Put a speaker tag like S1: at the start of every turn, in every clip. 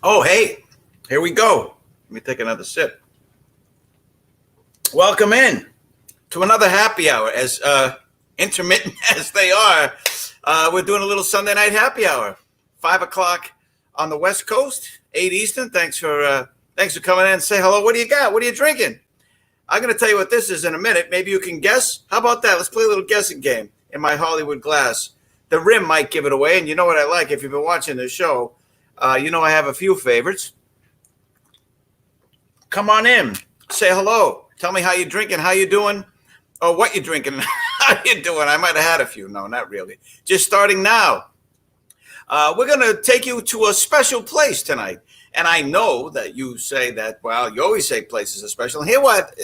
S1: Oh, hey, here we go. Let me take another sip. Welcome in to another happy hour. As intermittent as they are, we're doing a little Sunday night happy hour. 5 o'clock on the West Coast, 8 Eastern. Thanks for coming in and say hello. What do you got? What are you drinking? I'm going to tell you what this is in a minute. Maybe you can guess. How about that? Let's play a little guessing game in my Hollywood glass. The rim might give it away, and you know what I like. If you've been watching this show, you know I have a few favorites. Come on in. Say hello. Tell me how you're drinking, how you doing, or what you're drinking, how you doing. I might have had a few. No, not really. Just starting now. We're going to take you to a special place tonight. And I know that you say that, well, you always say places are special. And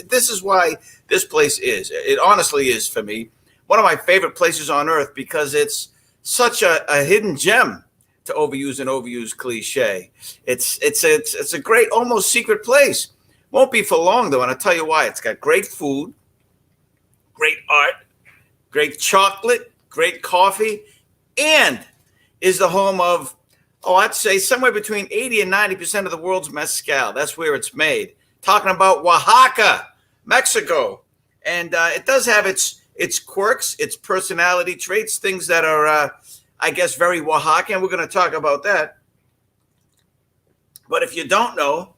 S1: this is why this place is. It honestly is, for me, one of my favorite places on earth because it's such a hidden gem, to overuse an overused cliche. It's a great, almost secret place. Won't be for long, though, and I'll tell you why. It's got great food, great art, great chocolate, great coffee, and is the home of, I'd say somewhere between 80 and 90% of the world's mezcal. That's where it's made. Talking about Oaxaca, Mexico. And it does have its quirks, its personality traits, things that are, I guess, very Oaxacan. We're going to talk about that. But if you don't know,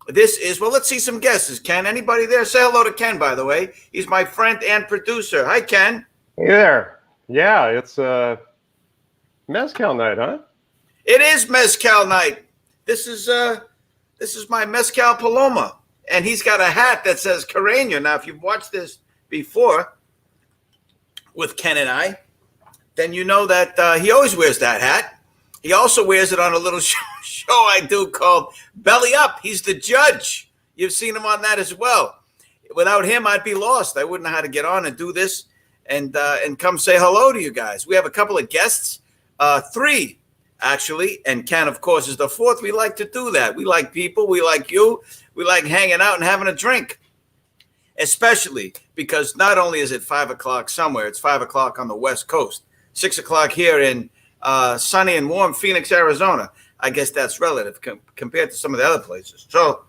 S1: this is, well, let's see some guesses. Ken, anybody there? Say hello to Ken, by the way. He's my friend and producer. Hi, Ken.
S2: Hey there. Yeah, it's mezcal night, huh?
S1: It is mezcal night. This is my mezcal Paloma, and he's got a hat that says Carreño. Now, if you've watched this before with Ken and I, then you know that he always wears that hat. He also wears it on a little show I do called Belly Up. He's the judge. You've seen him on that as well. Without him, I'd be lost. I wouldn't know how to get on and do this and come say hello to you guys. We have a couple of guests, 3 actually, and Ken, of course, is the 4th. We like to do that. We like people. We like you. We like hanging out and having a drink, especially because not only is it 5 o'clock somewhere, it's 5 o'clock on the West Coast, 6 o'clock here in sunny and warm Phoenix, Arizona. I guess that's relative compared to some of the other places. So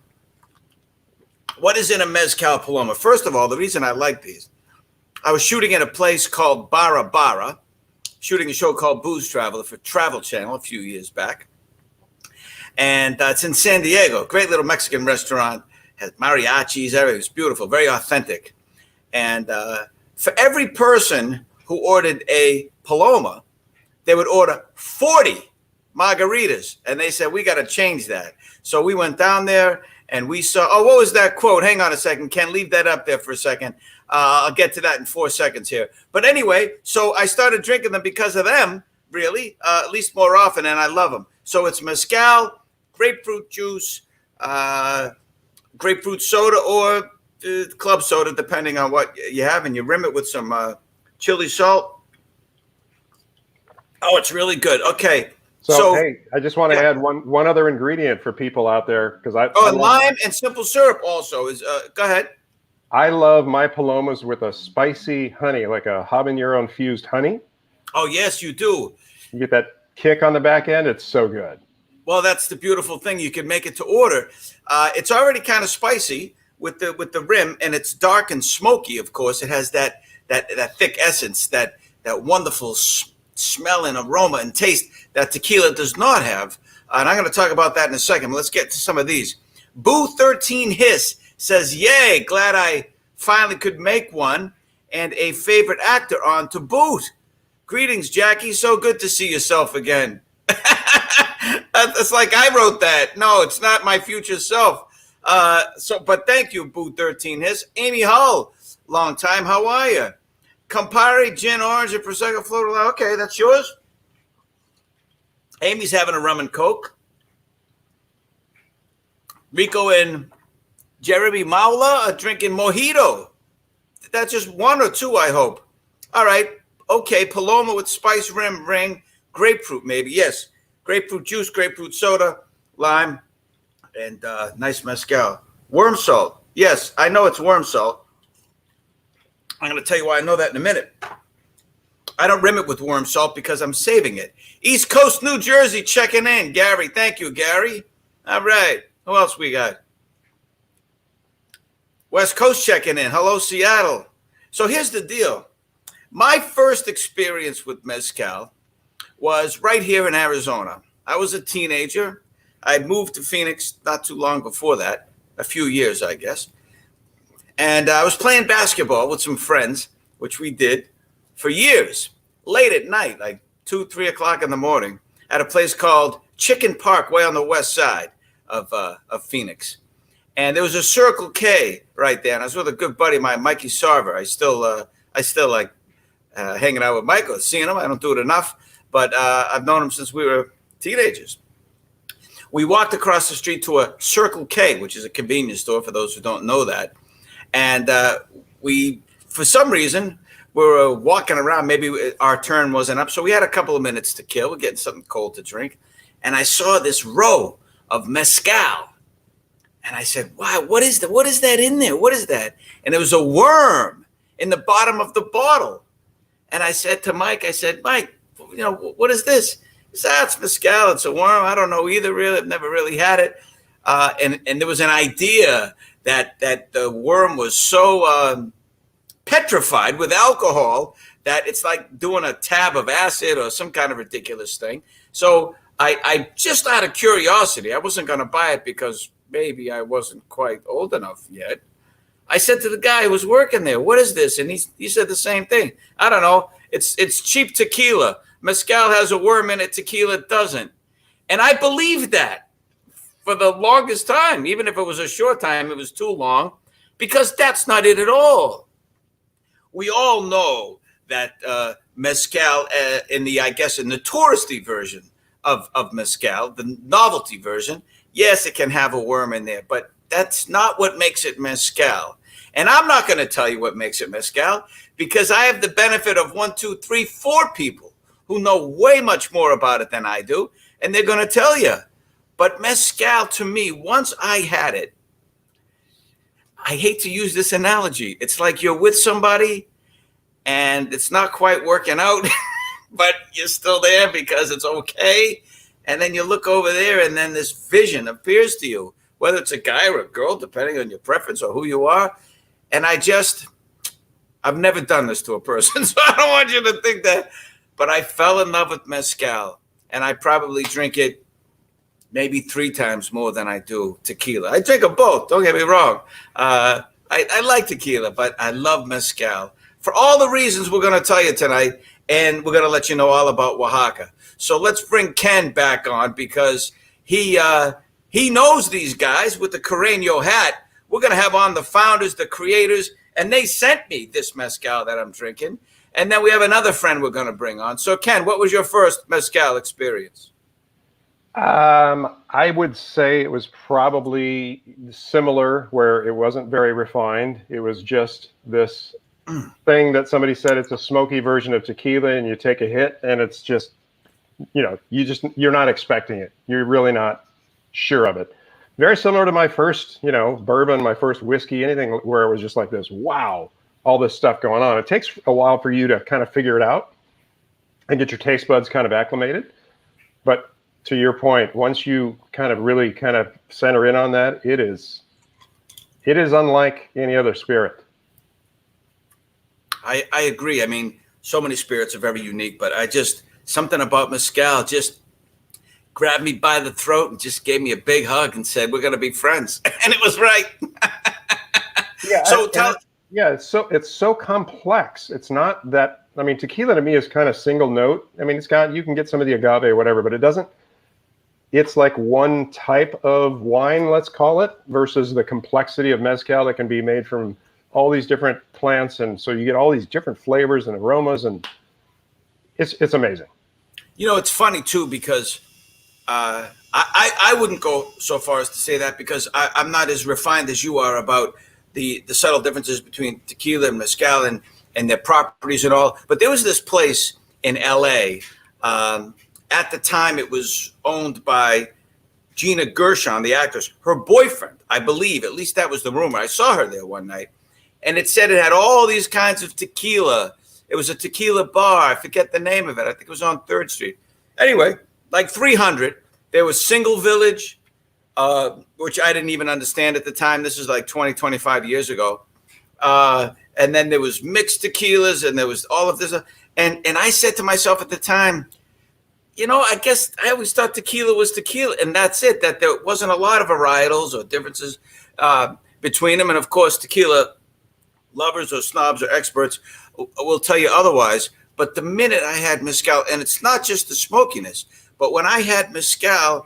S1: what is in a mezcal Paloma? First of all, the reason I like these, I was shooting at a place called Barra Barra, shooting a show called Booze Traveler for Travel Channel a few years back. And it's in San Diego, great little Mexican restaurant, has mariachis, everything. It's beautiful, very authentic. And for every person who ordered a Paloma, they would order 40 margaritas. And they said, we got to change that. So we went down there and we saw, what was that quote? Hang on a second, Ken, leave that up there for a second. I'll get to that in 4 seconds here. But anyway, so I started drinking them because of them, really, at least more often, and I love them. So it's mezcal, grapefruit juice, grapefruit soda, or club soda, depending on what you have, and you rim it with some chili salt. Oh, it's really good. Okay.
S2: So hey, I just want to add one other ingredient for people out there because I
S1: lime and simple syrup also is. Go ahead.
S2: I love my Palomas with a spicy honey, like a habanero infused honey.
S1: Oh yes, you do.
S2: You get that kick on the back end. It's so good.
S1: Well, that's the beautiful thing. You can make it to order. It's already kind of spicy with the rim, and it's dark and smoky. Of course, it has that thick essence, that wonderful smell and aroma and taste that tequila does not have. And I'm going to talk about that in a second. Let's get to some of these. Boo 13 Hiss says, yay, glad I finally could make one and a favorite actor on to boot. Greetings, Jackie. So good to see yourself again. It's like I wrote that. No, it's not my future self. But thank you, Boo 13 Hiss. Amy Hull, long time. How are you? Campari, gin, orange, and Prosecco floated. Okay, that's yours. Amy's having a rum and coke. Rico and Jeremy Maula are drinking mojito. That's just 1 or 2, I hope. All right. Okay, Paloma with spice ring, grapefruit maybe. Yes, grapefruit juice, grapefruit soda, lime, and nice mezcal. Worm salt. Yes, I know it's worm salt. I'm going to tell you why I know that in a minute. I don't rim it with warm salt because I'm saving it. East Coast, New Jersey, checking in. Gary, thank you, Gary. All right. Who else we got? West Coast checking in. Hello, Seattle. So here's the deal. My first experience with mezcal was right here in Arizona. I was a teenager. I moved to Phoenix not too long before that, a few years, I guess. And I was playing basketball with some friends, which we did for years, late at night, like 2, 3 o'clock in the morning, at a place called Chicken Park, way on the west side of Phoenix. And there was a Circle K right there. And I was with a good buddy of mine, Mikey Sarver. I still like hanging out with Michael, seeing him. I don't do it enough, but I've known him since we were teenagers. We walked across the street to a Circle K, which is a convenience store for those who don't know that. And we, for some reason, we were walking around. Maybe our turn wasn't up. So we had a couple of minutes to kill. We're getting something cold to drink. And I saw this row of mezcal. And I said, wow, what is that? What is that in there? What is that? And there was a worm in the bottom of the bottle. And I said to Mike, Mike, what is this? He said, it's mezcal. It's a worm. I don't know either, really. I've never really had it. And there was an idea that the worm was so petrified with alcohol that it's like doing a tab of acid or some kind of ridiculous thing. So I just out of curiosity, I wasn't going to buy it because maybe I wasn't quite old enough yet. I said to the guy who was working there, what is this? And he said the same thing. I don't know. It's cheap tequila. Mezcal has a worm in it. Tequila doesn't. And I believed that for the longest time. Even if it was a short time, it was too long, because that's not it at all. We all know that mezcal in the touristy version of mezcal, the novelty version, yes, it can have a worm in there, but that's not what makes it mezcal. And I'm not going to tell you what makes it mezcal, because I have the benefit of 1, 2, 3, 4 people who know way much more about it than I do, and they're going to tell you. But mezcal, to me, once I had it, I hate to use this analogy. It's like you're with somebody and it's not quite working out, but you're still there because it's okay. And then you look over there and then this vision appears to you, whether it's a guy or a girl, depending on your preference or who you are. And I've never done this to a person, so I don't want you to think that, but I fell in love with mezcal, and I probably drink it maybe 3 times more than I do tequila. I drink them both, don't get me wrong. I like tequila, but I love mezcal for all the reasons we're going to tell you tonight, and we're going to let you know all about Oaxaca. So let's bring Ken back on, because he knows these guys with the Carreño hat. We're going to have on the founders, the creators, and they sent me this mezcal that I'm drinking. And then we have another friend we're going to bring on. So Ken, what was your first mezcal experience?
S2: I would say it was probably similar, where it wasn't very refined. It was just this thing that somebody said it's a smoky version of tequila, and you take a hit and it's just, you're not expecting it. You're really not sure of it. Very similar to my first, bourbon, my first whiskey, anything where it was just like this, wow, all this stuff going on. It takes a while for you to kind of figure it out and get your taste buds kind of acclimated. But to your point, once you kind of really kind of center in on that, it is unlike any other spirit.
S1: I agree. I mean, so many spirits are very unique, but something about mezcal just grabbed me by the throat and just gave me a big hug and said, we're going to be friends. And it was right.
S2: Yeah.
S1: So
S2: it's so complex. It's not that, tequila to me is kind of single note. You can get some of the agave or whatever, but it's like one type of wine, let's call it, versus the complexity of mezcal that can be made from all these different plants. And so you get all these different flavors and aromas, and it's amazing.
S1: It's funny too, because I wouldn't go so far as to say that, because I'm not as refined as you are about the subtle differences between tequila and mezcal and their properties and all. But there was this place in LA. At the time, it was owned by Gina Gershon, the actress, her boyfriend, I believe. At least that was the rumor. I saw her there one night. And it said it had all these kinds of tequila It was a tequila bar. I forget the name of it. I think it was on 3rd Street. Anyway, like 300. There was Single Village, which I didn't even understand at the time. This was like 20, 25 years ago. And then there was mixed tequilas, and there was all of this. And I said to myself at the time, you know, I guess I always thought tequila was tequila, and that's it, that there wasn't a lot of varietals or differences between them. And of course, tequila lovers or snobs or experts will tell you otherwise. But the minute I had mezcal, and it's not just the smokiness, but when I had mezcal,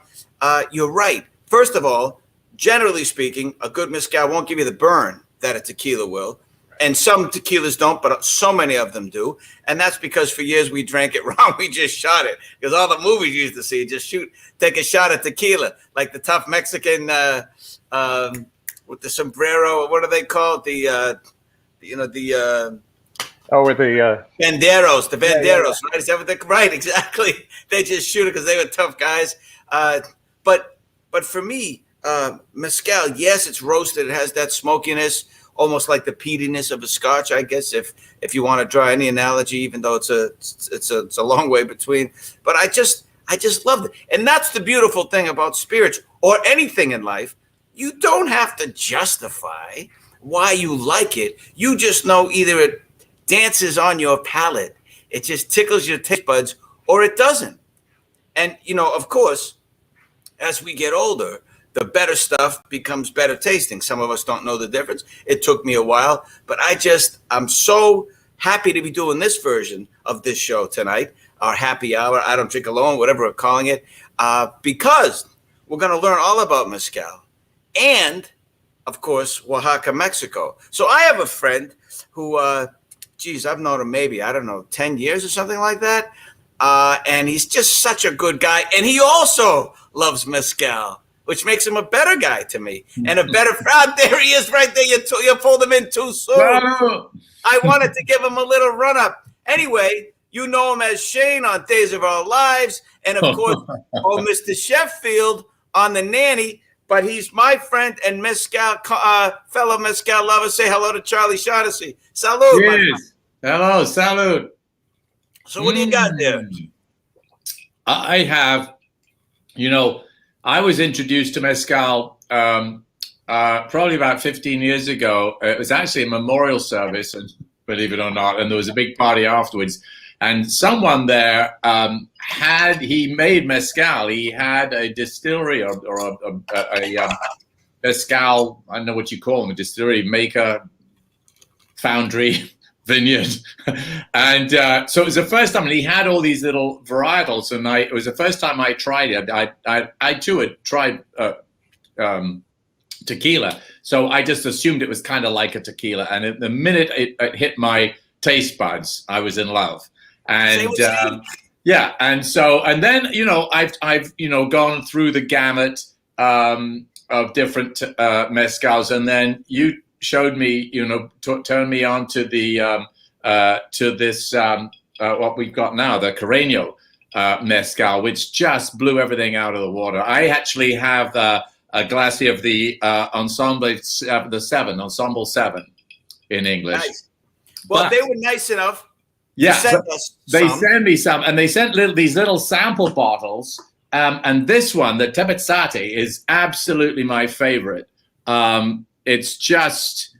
S1: you're right. First of all, generally speaking, a good mezcal won't give you the burn that a tequila will. And some tequilas don't, but so many of them do. And that's because for years we drank it wrong. We just shot it. Because all the movies you used to see, just take a shot of tequila. Like the tough Mexican with the sombrero, what are they called?
S2: With the
S1: banderos, right?
S2: Yeah.
S1: Is that what they, right, exactly. They just shoot it because they were tough guys. But for me, mezcal, yes, it's roasted. It has that smokiness, almost like the peatiness of a Scotch, I guess, if you want to draw any analogy, even though it's a long way between. But I just loved it, and that's the beautiful thing about spirits or anything in life. You don't have to justify why you like it. You just know either it dances on your palate, it just tickles your taste buds, or it doesn't. And, you know, of course, as we get older, the better stuff becomes better tasting. Some of us don't know the difference. It took me a while, but I'm so happy to be doing this version of this show tonight, our happy hour, I Don't Drink Alone, whatever we're calling it, because we're going to learn all about mezcal and, of course, Oaxaca, Mexico. So I have a friend who, I've known him maybe, 10 years or something like that. And he's just such a good guy. And he also loves mezcal, which makes him a better guy to me and a better friend. There he is right there. You pulled him in too soon.
S3: No.
S1: I wanted to give him a little run up. Anyway, you know him as Shane on Days of Our Lives. And of course, Mr. Sheffield on The Nanny. But he's my friend and mezcal, fellow mezcal lover. Say hello to Charlie Shaughnessy. Salud.
S3: Cheers. Hello, salud.
S1: So what do you got there?
S3: I have, I was introduced to mezcal probably about 15 years ago. It was actually a memorial service, and believe it or not, and there was a big party afterwards. And someone there he made mezcal. He had a distillery or a mezcal, I don't know what you call them, a distillery, maker, foundry, vineyard. And so it was the first time, and he had all these little varietals, and it was the first time I tried it. I too had tried tequila, so I just assumed it was kind of like a tequila, and the minute it hit my taste buds, I was in love. And and then I've gone through the gamut of different mezcals, and then you showed me, turned me on to the to this what we've got now, the Carreño mezcal, which just blew everything out of the water. I actually have a glass here of the Ensemble 7 in English.
S1: Nice. Well, they were nice enough.
S3: Yeah, they
S1: some.
S3: sent me some, and they sent these little sample bottles. And this one, the Tepetzate, is absolutely my favorite. It's just,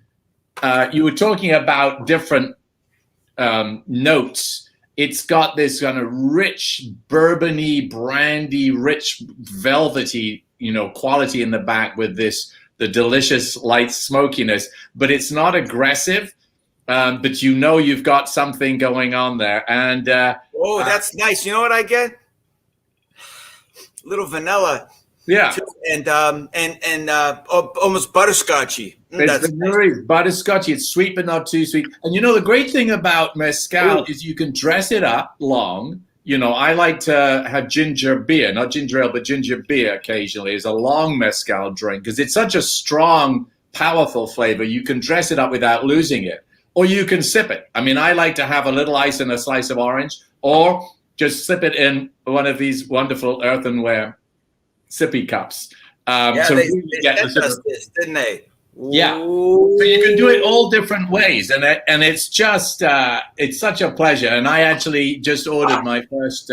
S3: you were talking about different notes. It's got this kind of rich, bourbony, brandy, rich, velvety, quality in the back with the delicious light smokiness, but it's not aggressive. But you've got something going on there, and
S1: that's nice. You know what I get? Little vanilla,
S3: yeah,
S1: too, and almost butterscotchy.
S3: It's very butterscotchy. It's sweet but not too sweet. And the great thing about mezcal is you can dress it up long. I like to have ginger beer, not ginger ale, but ginger beer occasionally as a long mezcal drink because it's such a strong, powerful flavor. You can dress it up without losing it. Or you can sip it. I mean, I like to have a little ice and a slice of orange, or just sip it in one of these wonderful earthenware sippy cups.
S1: They really sent us this, didn't they?
S3: Yeah. So you can do it all different ways, and it's just it's such a pleasure. And I actually just ordered my first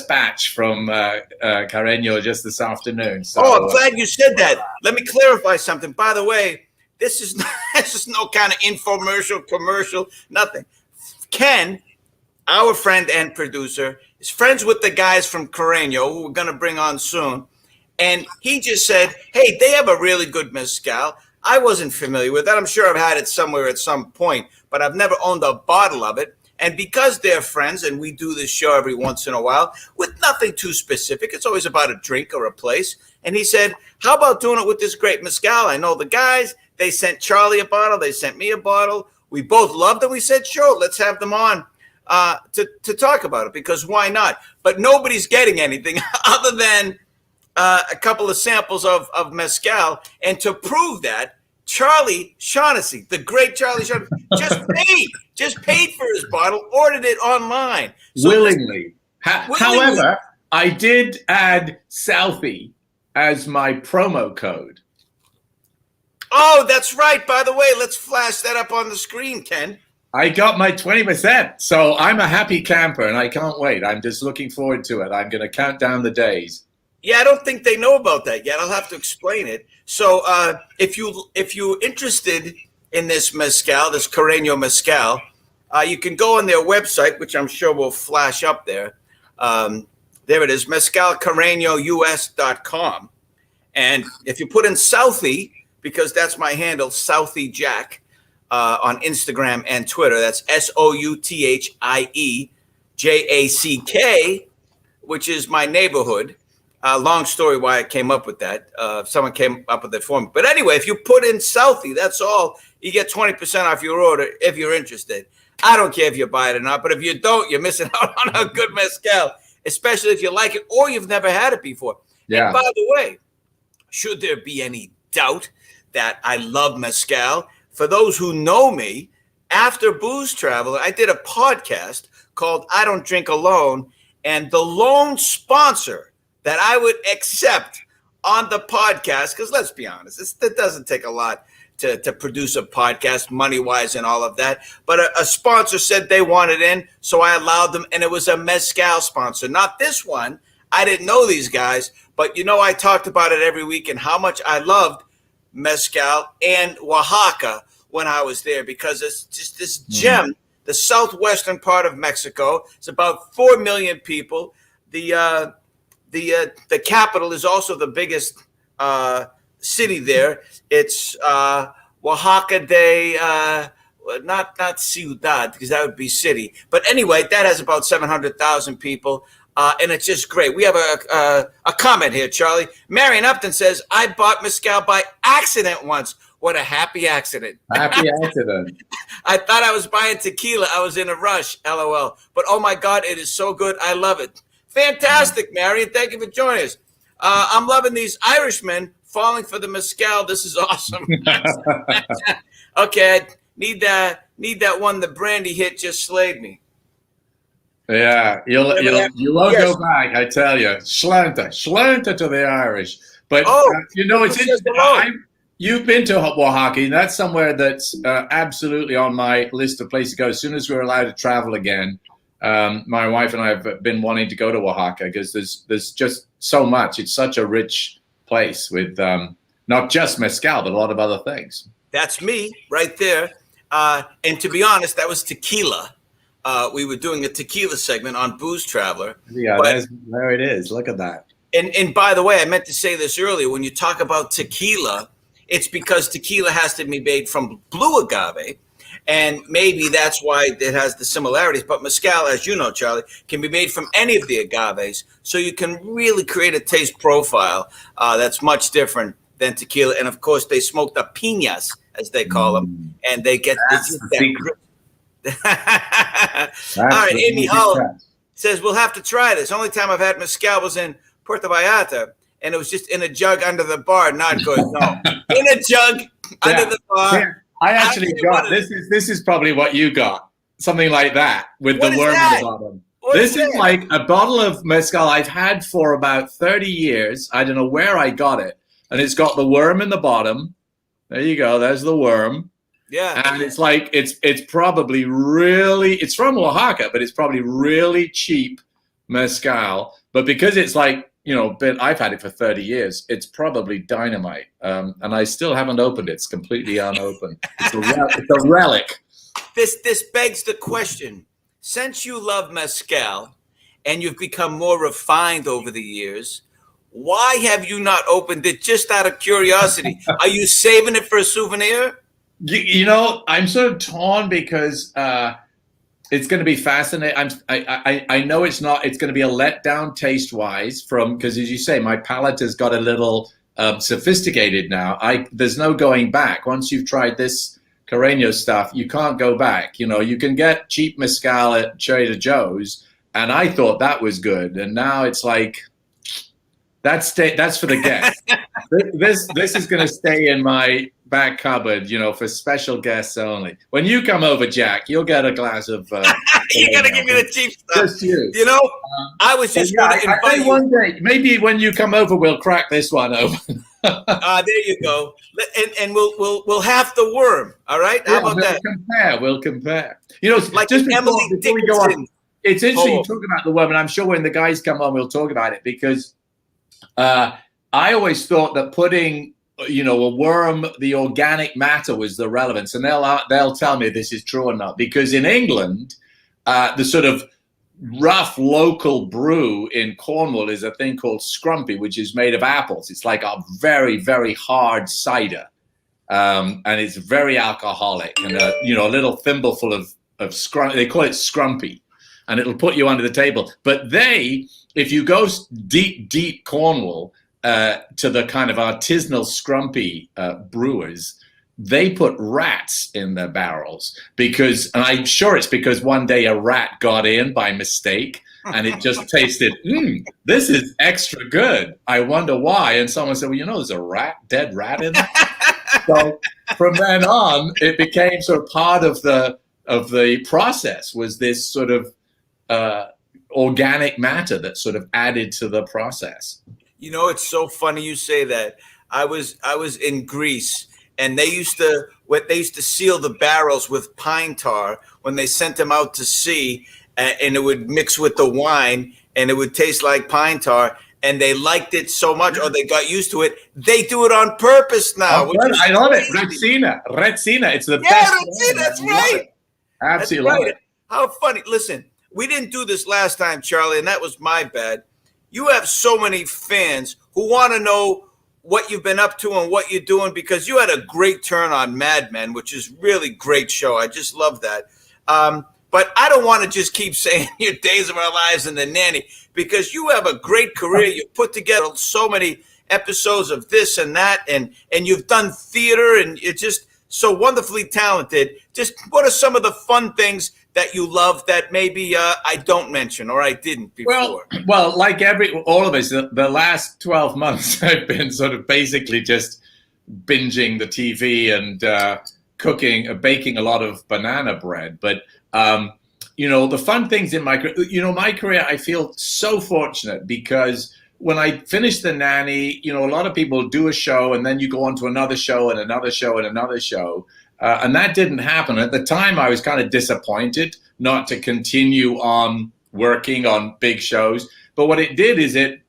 S3: batch from Carreño just this afternoon. So,
S1: I'm glad you said that. Let me clarify something. By the way, this is this is no kind of infomercial, commercial, nothing. Ken, our friend and producer, is friends with the guys from Carreño, who we're going to bring on soon. And he just said, hey, they have a really good mezcal. I wasn't familiar with that. I'm sure I've had it somewhere at some point, but I've never owned a bottle of it. And because they're friends and we do this show every once in a while with nothing too specific, it's always about a drink or a place. And he said, how about doing it with this great mezcal? I know the guys. They sent Charlie a bottle. They sent me a bottle. We both loved it. We said, sure, let's have them on to talk about it, because why not? But nobody's getting anything other than a couple of samples of mezcal. And to prove that, Charlie Shaughnessy, the great Charlie Shaughnessy, just paid for his bottle, ordered it online. So
S3: willingly. However, I did add Southie as my promo code.
S1: Oh, that's right. By the way, let's flash that up on the screen, Ken.
S3: I got my 20%. So I'm a happy camper, and I can't wait. I'm just looking forward to it. I'm going to count down the days.
S1: Yeah, I don't think they know about that yet. I'll have to explain it. So if you're interested in this mezcal, this Carreño mezcal, you can go on their website, which I'm sure will flash up there. There it is, mezcalcarreñous.com. And if you put in Southie, because that's my handle, Southie Jack, on Instagram and Twitter, that's SOUTHIEJACK, which is my neighborhood. Long story why I came up with that. Someone came up with it for me. But anyway, if you put in Southie, that's all. You get 20% off your order if you're interested. I don't care if you buy it or not, but if you don't, you're missing out on a good mezcal, especially if you like it or you've never had it before.
S3: Yeah.
S1: And by the way, should there be any doubt that I love mezcal, for those who know me, after Booze Traveler, I did a podcast called I Don't Drink Alone, and the lone sponsor that I would accept on the podcast, because let's be honest, it doesn't take a lot to produce a podcast, money-wise and all of that. But a sponsor said they wanted in, so I allowed them, and it was a mezcal sponsor. Not this one. I didn't know these guys, but I talked about it every week and how much I loved mezcal and Oaxaca when I was there, because it's just this gem, the southwestern part of Mexico. It's about 4 million people. The capital is also the biggest city there. It's Oaxaca de not Ciudad, because that would be city. But anyway, that has about 700,000 people, and it's just great. We have a comment here, Charlie. Marion Upton says, I bought mezcal by accident once. What a happy accident.
S3: Happy accident.
S1: I thought I was buying tequila. I was in a rush, LOL. But oh my God, it is so good. I love it. Fantastic, Marion. Thank you for joining us. I'm loving these Irishmen falling for the mezcal. This is awesome. Okay, I need that one. The brandy hit just slayed me.
S3: Yeah, you won't go back, I tell you. Slanta to the Irish. But it's interesting. You've been to Oaxaca, and that's somewhere that's absolutely on my list of places to go. As soon as we're allowed to travel again, my wife and I have been wanting to go to Oaxaca, because there's just so much. It's such a rich place with not just mezcal, but a lot of other things.
S1: That's me right there. And to be honest, that was tequila. We were doing a tequila segment on Booze Traveler.
S3: Yeah, there it is. Look at that.
S1: And by the way, I meant to say this earlier. When you talk about tequila, it's because tequila has to be made from blue agave. And maybe that's why it has the similarities. But mezcal, as you know, Charlie, can be made from any of the agaves. So you can really create a taste profile that's much different than tequila. And, of course, they smoke the piñas, as they call them. And they get
S3: that
S1: grip. All right, Amy Hull says, we'll have to try this. Only time I've had mezcal was in Puerto Vallarta. And it was just in a jug under the bar. Not good, no. In a jug under the bar.
S3: Yeah. I actually got this. This is probably what you got, something like that with the worm at the bottom. This is like a bottle of mezcal I've had for about 30 years. I don't know where I got it, and it's got the worm in the bottom, There you go. There's the worm.
S1: Yeah.
S3: And it's like it's probably really, it's from Oaxaca, but it's probably really cheap mezcal. But because it's like, I've had it for 30 years, it's probably dynamite. And I still haven't opened it. It's completely unopened. It's a relic.
S1: This begs the question. Since you love mezcal and you've become more refined over the years, why have you not opened it just out of curiosity? Are you saving it for a souvenir?
S3: I'm sort of torn because it's going to be fascinating. I know it's not. It's going to be a letdown taste-wise because, as you say, my palate has got a little sophisticated now. There's no going back. Once you've tried this Carreño stuff, you can't go back. You can get cheap mezcal at Trader Joe's, and I thought that was good, and now it's like that's for the guests. This is going to stay in my back cupboard, for special guests only. When you come over, Jack, you'll get a glass of.
S1: You gotta give me the cheap stuff.
S3: Just you.
S1: I was just going to invite you.
S3: One day, maybe when you come over, we'll crack this one open.
S1: There you go. And we'll have the worm. All right. How about that?
S3: We'll compare.
S1: Like
S3: just
S1: Emily
S3: before we go on, it's interesting
S1: Oh.
S3: you talk about the worm, and I'm sure when the guys come on, we'll talk about it because I always thought that putting a worm, the organic matter was the relevance, and they'll tell me this is true or not, because in England, the sort of rough local brew in Cornwall is a thing called scrumpy, which is made of apples. It's like a very, very hard cider, and it's very alcoholic, and a little thimbleful of scrum. They call it scrumpy, and it'll put you under the table. But if you go deep Cornwall, to the kind of artisanal scrumpy brewers, they put rats in their barrels and I'm sure it's because one day a rat got in by mistake and it just tasted, this is extra good. I wonder why. And someone said, well, there's a dead rat in there. So from then on, it became sort of part of the process, was this sort of organic matter that sort of added to the process.
S1: It's so funny you say that. I was in Greece, and they used to seal the barrels with pine tar when they sent them out to sea, and it would mix with the wine, and it would taste like pine tar. And they liked it so much, or they got used to it. They do it on purpose now.
S3: I love it. Retsina. It's the best.
S1: Yeah, that's right.
S3: Absolutely love it.
S1: How funny. Listen, we didn't do this last time, Charlie, and that was my bad. You have so many fans who want to know what you've been up to and what you're doing, because you had a great turn on Mad Men, which is really great show. I just love that. But I don't want to just keep saying your Days of Our Lives and The Nanny, because you have a great career. You put together so many episodes of this and that, and you've done theater, and you're just so wonderfully talented. Just what are some of the fun things that you love that maybe I don't mention or I didn't before?
S3: Well, like all of us, the last 12 months I've been sort of basically just binging the TV and baking a lot of banana bread. But the fun things in my career, I feel so fortunate, because when I finished The Nanny, a lot of people do a show and then you go on to another show and another show and another show. And that didn't happen. At the time, I was kind of disappointed not to continue on working on big shows. But what it did is it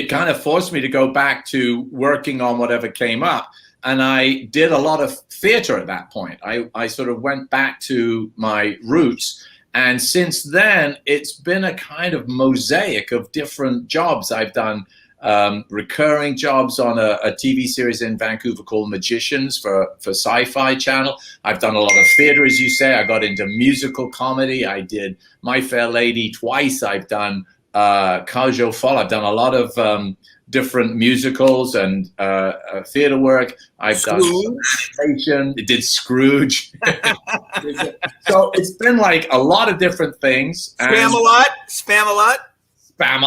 S3: kind of forced me to go back to working on whatever came up. And I did a lot of theater at that point. I sort of went back to my roots. And since then, it's been a kind of mosaic of different jobs. I've done recurring jobs on a TV series in Vancouver called Magicians for Sci-Fi Channel. I've done a lot of theater, as you say. I got into musical comedy. I did My Fair Lady twice. I've done Cage aux Folles. I've done a lot of different musicals and theater work. I've done animation. It did Scrooge. So it's been like a lot of different things.
S1: Spam a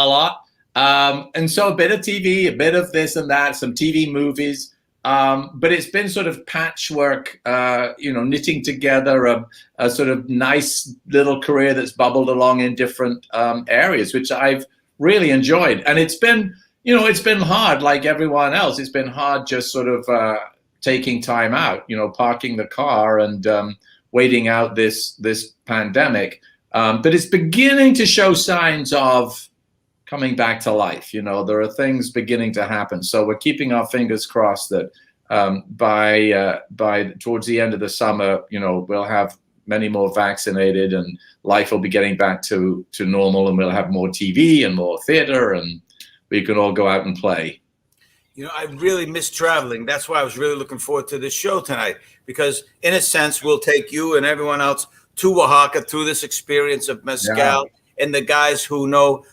S1: lot.
S3: And so a bit of TV, a bit of this and that, some TV movies. But it's been sort of patchwork, knitting together a sort of nice little career that's bubbled along in different areas, which I've really enjoyed. And it's been, it's been hard like everyone else. It's been hard just sort of taking time out, parking the car and waiting out this pandemic. But it's beginning to show signs of coming back to life. There are things beginning to happen. So we're keeping our fingers crossed that by towards the end of the summer, we'll have many more vaccinated and life will be getting back to normal, and we'll have more TV and more theater, and we can all go out and play.
S1: I really miss traveling. That's why I was really looking forward to this show tonight, because in a sense, we'll take you and everyone else to Oaxaca through this experience of mezcal, and the guys who know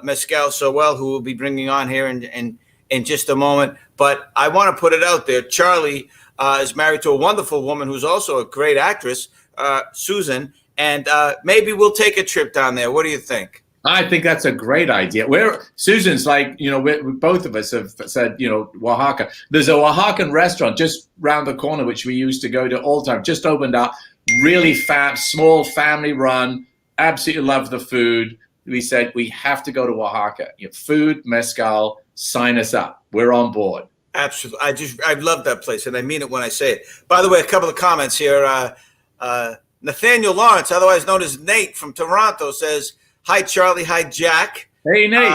S1: mezcal so well, who will be bringing on here in just a moment. But I want to put it out there. Charlie is married to a wonderful woman who's also a great actress, Susan, and maybe we'll take a trip down there. What do you think?
S3: I think that's a great idea. Susan's like, both of us have said, Oaxaca. There's a Oaxacan restaurant just round the corner, which we used to go to all the time, just opened up, really small family run, absolutely love the food. We said, we have to go to Oaxaca. Food, mezcal, sign us up. We're on board.
S1: Absolutely. I love that place, and I mean it when I say it. By the way, a couple of comments here. Nathaniel Lawrence, otherwise known as Nate from Toronto, says, "Hi, Charlie. Hi, Jack."
S3: Hey, Nate.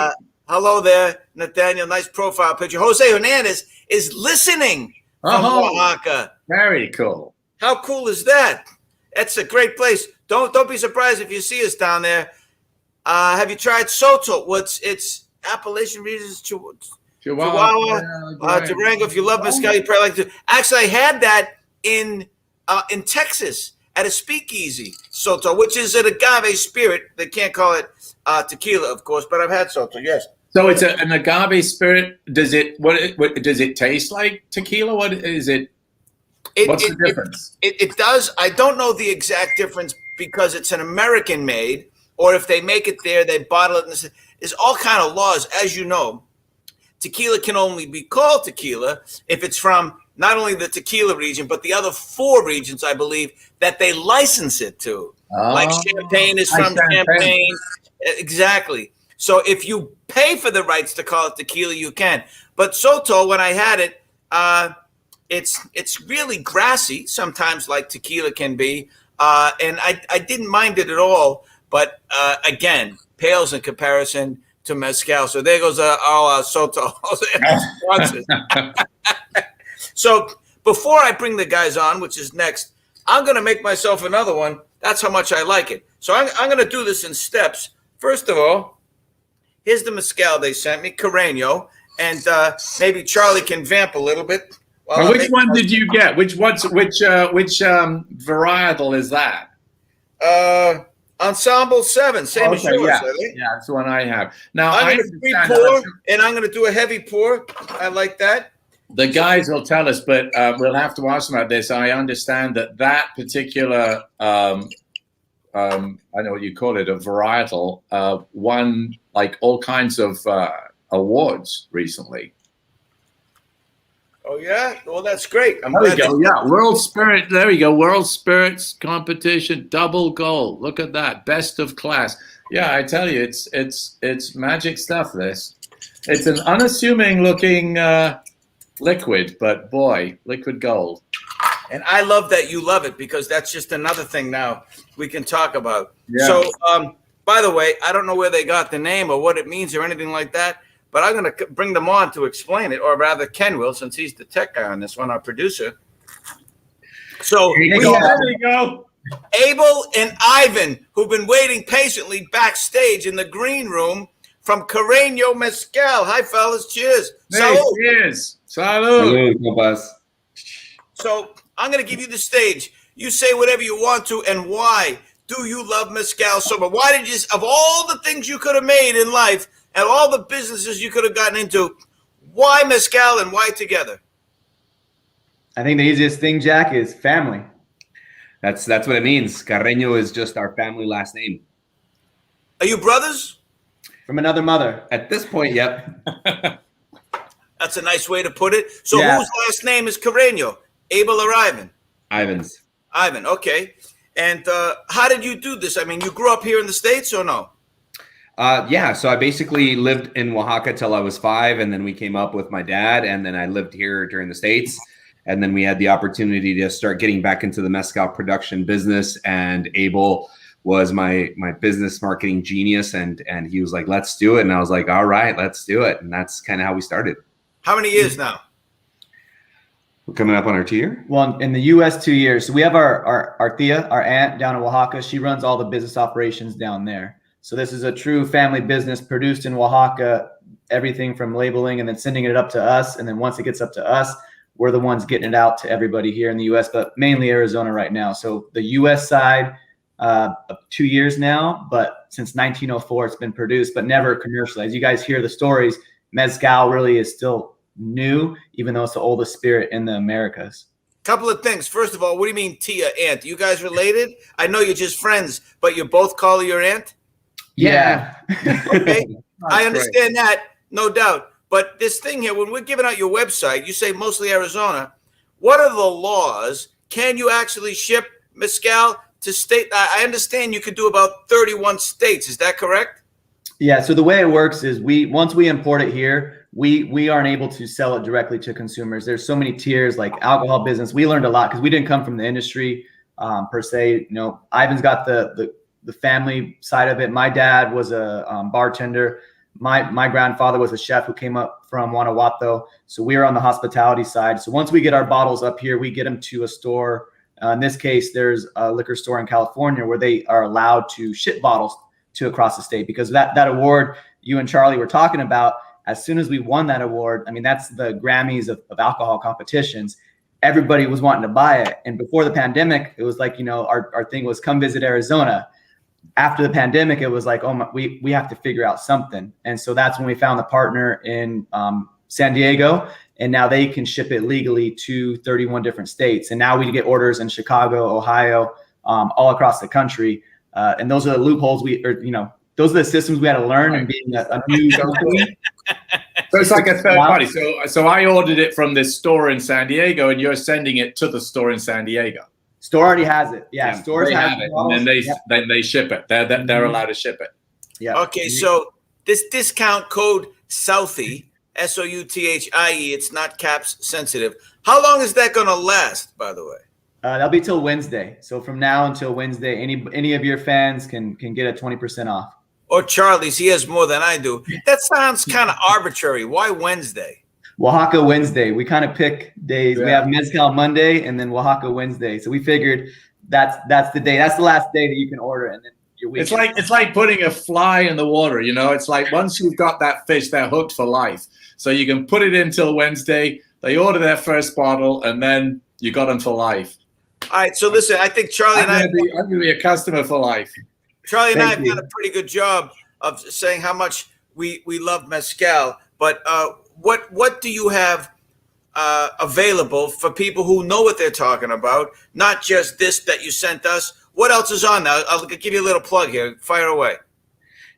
S1: Hello there, Nathaniel. Nice profile picture. Jose Hernandez is listening from Oaxaca.
S3: Very cool.
S1: How cool is that? That's a great place. Don't be surprised if you see us down there. Have you tried Soto? It's Appalachian regions, Chihuahua, Durango. If you love mezcal, you probably like to. Actually, I had that in Texas at a speakeasy, Soto, which is an agave spirit. They can't call it tequila, of course, but I've had Soto. Yes.
S3: So it's an agave spirit. Does it does it taste like tequila? What is it? What's the difference?
S1: It does. I don't know the exact difference because it's an American made, or if they make it there, they bottle it. And there's all kind of laws, as you know. Tequila can only be called tequila if it's from not only the tequila region, but the other 4 regions, I believe, that they license it to. Like Champagne is from Champagne. Exactly. So if you pay for the rights to call it tequila, you can. But Soto, when I had it, it's really grassy, sometimes like tequila can be. And I didn't mind it at all. But again, pales in comparison to mezcal. So there goes Soto. So before I bring the guys on, which is next, I'm going to make myself another one. That's how much I like it. So I'm going to do this in steps. First of all, here's the mezcal they sent me, Carreño, and maybe Charlie can vamp a little bit.
S3: Which one did you get? Which varietal is that?
S1: Ensemble 7, same as yours.
S3: Yeah, that's the one I have. Now
S1: I'm going to pre-pour, and I'm going to do a heavy pour. I like that.
S3: The guys will tell us, but we'll have to ask them about this. I understand that particular, I know what you call it, a varietal, won like all kinds of awards recently.
S1: Oh, yeah? Well, that's great.
S3: There we go. Yeah, World Spirit. There we go. World Spirits Competition, double gold. Look at that. Best of class. Yeah, I tell you, it's magic stuff, this. It's an unassuming looking liquid, but boy, liquid gold.
S1: And I love that you love it, because that's just another thing now we can talk about. Yeah. So, by the way, I don't know where they got the name or what it means or anything like that, but I'm going to bring them on to explain it, or rather Ken will, since he's the tech guy on this one, our producer. So we have Abel and Ivan, who've been waiting patiently backstage in the green room from Carreño Mezcal. Hi, fellas. Cheers.
S3: Hey, salud. Cheers. Salud.
S4: Salud.
S1: So I'm going to give you the stage. You say whatever you want to, and why do you love mezcal so much? Why did you, of all the things you could have made in life and all the businesses you could have gotten into, why mezcal and why together?
S4: I think the easiest thing, Jack, is family. That's what it means. Carreño is just our family last name.
S1: Are you brothers?
S4: From another mother. At this point, yep.
S1: That's a nice way to put it. So whose last name is Carreño? Abel or Ivan?
S4: Ivan's.
S1: Ivan, okay. And how did you do this? I mean, you grew up here in the States or no?
S4: Yeah, so I basically lived in Oaxaca till I was 5, and then we came up with my dad, and then I lived here during the States. And then we had the opportunity to start getting back into the mezcal production business. And Abel was my business marketing genius. And he was like, let's do it. And I was like, all right, let's do it. And that's kind of how we started.
S1: How many years now?
S4: We're coming up on our 2 year.
S5: Well, in the U.S., 2 years. So we have our Thea, our aunt down in Oaxaca. She runs all the business operations down there. So this is a true family business produced in Oaxaca, everything from labeling and then sending it up to us. And then once it gets up to us, we're the ones getting it out to everybody here in the U.S., but mainly Arizona right now. So the U.S. side, 2 years now, but since 1904, it's been produced, but never commercialized. You guys hear the stories. Mezcal really is still new, even though it's the oldest spirit in the Americas.
S1: Couple of things. First of all, what do you mean Tia, aunt? You guys related? I know you're just friends, but you both call her your aunt?
S5: Yeah.
S1: Okay. I understand that, no doubt. But this thing here, when we're giving out your website, you say mostly Arizona. What are the laws? Can you actually ship mezcal to state? I understand you could do about 31 states. Is that correct?
S5: Yeah. So the way it works is once we import it here, we aren't able to sell it directly to consumers. There's so many tiers, like alcohol business. We learned a lot because we didn't come from the industry per se. You know, Ivan's got the family side of it. My dad was a bartender. My grandfather was a chef who came up from Guanajuato. So we are on the hospitality side. So once we get our bottles up here, we get them to a store. In this case, there's a liquor store in California where they are allowed to ship bottles to across the state, because that award you and Charlie were talking about, as soon as we won that award, I mean, that's the Grammys of alcohol competitions. Everybody was wanting to buy it. And before the pandemic, it was like, you know, our thing was come visit Arizona. After the pandemic, it was like, we have to figure out something. And so that's when we found the partner in San Diego. And now they can ship it legally to 31 different states. And now we get orders in Chicago, Ohio, all across the country. And those are the loopholes those are the systems we had to learn, and being a new company.
S3: So it's like a third party. So I ordered it from this store in San Diego, and you're sending it to the store in San Diego.
S5: Store already has it. Yeah, stores
S3: have it, and then they ship it. They're allowed to ship it.
S5: Yeah.
S1: Okay, so this discount code Southie, SOUTHIE, it's not caps sensitive. How long is that going to last, by the way?
S5: That'll be till Wednesday. So from now until Wednesday, any of your fans can get a 20% off.
S1: Or Charlie's, he has more than I do. That sounds kind of arbitrary. Why Wednesday?
S5: Oaxaca Wednesday. We kind of pick days. Yeah. We have Mezcal Monday and then Oaxaca Wednesday. So we figured that's the day. That's the last day that you can order, and then your week.
S3: It's like putting a fly in the water. You know, it's like once you've got that fish, they're hooked for life. So you can put it in till Wednesday. They order their first bottle, and then you got them for life.
S1: All right. So listen, I think Charlie and
S3: I'm going to be a customer for life.
S1: Charlie and I have done a pretty good job of saying how much we love mezcal. But what do you have available for people who know what they're talking about? Not just this that you sent us. What else is on now? I'll give you a little plug here. Fire away.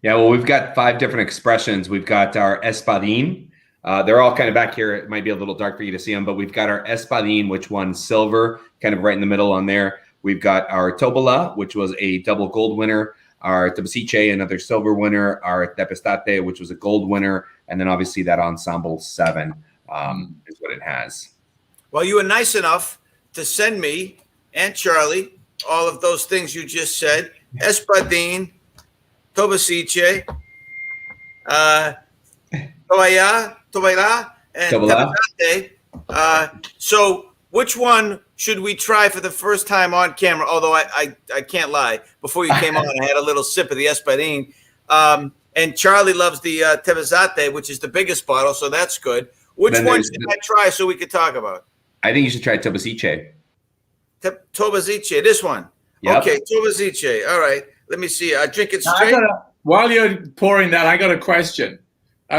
S4: Yeah, well, we've got 5 different expressions. We've got our Espadín. They're all kind of back here. It might be a little dark for you to see them, but we've got our Espadín, which won silver, kind of right in the middle on there. We've got our Tobala, which was a double gold winner. Our Tepesiche, another silver winner. Our Tepestate, which was a gold winner. And then obviously that Ensemble 7 is what it has.
S1: Well, you were nice enough to send me and Charlie all of those things you just said. Espadín, Tobesiche, Tobala, and Tepestate. So which one should we try for the first time on camera? Although I can't lie. Before you came on, I had a little sip of the Espadín. And Charlie loves the Tepesate, which is the biggest bottle, so that's good. Which one should I try so we could talk about?
S4: I think you should try Tepesiche.
S1: Tobesiche, this one. Yep. Okay, Tobesiche. All right. Let me see. I drink it straight.
S3: While you're pouring that, I got a question.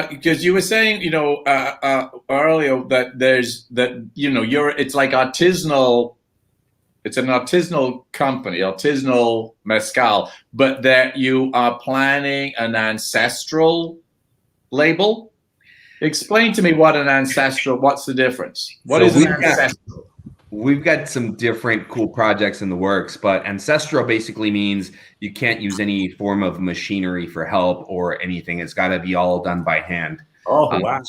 S3: Because you were saying, earlier that it's like artisanal. It's an artisanal company, artisanal mezcal, but that you are planning an ancestral label. Explain to me what's the difference? What is an ancestral?
S4: We've got some different cool projects in the works, but ancestral basically means you can't use any form of machinery for help or anything. It's got to be all done by hand.
S3: Oh, wow.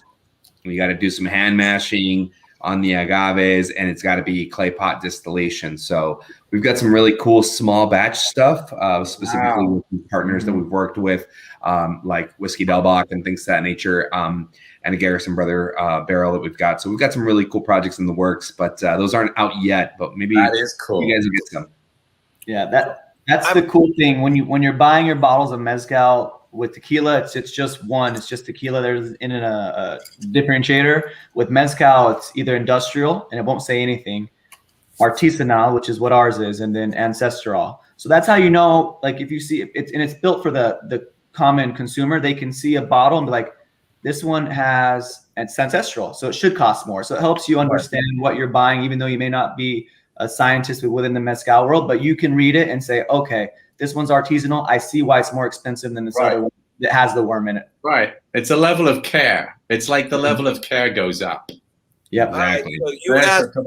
S4: We got to do some hand mashing. on the agaves, and it's got to be clay pot distillation. So we've got some really cool small batch stuff, specifically with partners that we've worked with, like Whiskey Del Bach and things of that nature, and a Garrison Brother barrel that we've got. So we've got some really cool projects in the works, but those aren't out yet. But maybe
S3: That is cool.
S4: you guys will get some.
S5: Yeah, that's the cool thing when you're buying your bottles of mezcal. With tequila, it's just one. It's just tequila. There's in a differentiator. With mezcal, it's either industrial, and it won't say anything, artisanal, which is what ours is, and then ancestral. So that's how you know, like if you see it's built for the common consumer. They can see a bottle and be like, this one it's ancestral, so it should cost more. So it helps you understand what you're buying, even though you may not be a scientist within the mezcal world, but you can read it and say, okay, this one's artisanal. I see why it's more expensive than this other one that has the worm in it.
S3: Right. It's a level of care. It's like the level of care goes up.
S5: Yep.
S4: Exactly.
S1: All right, so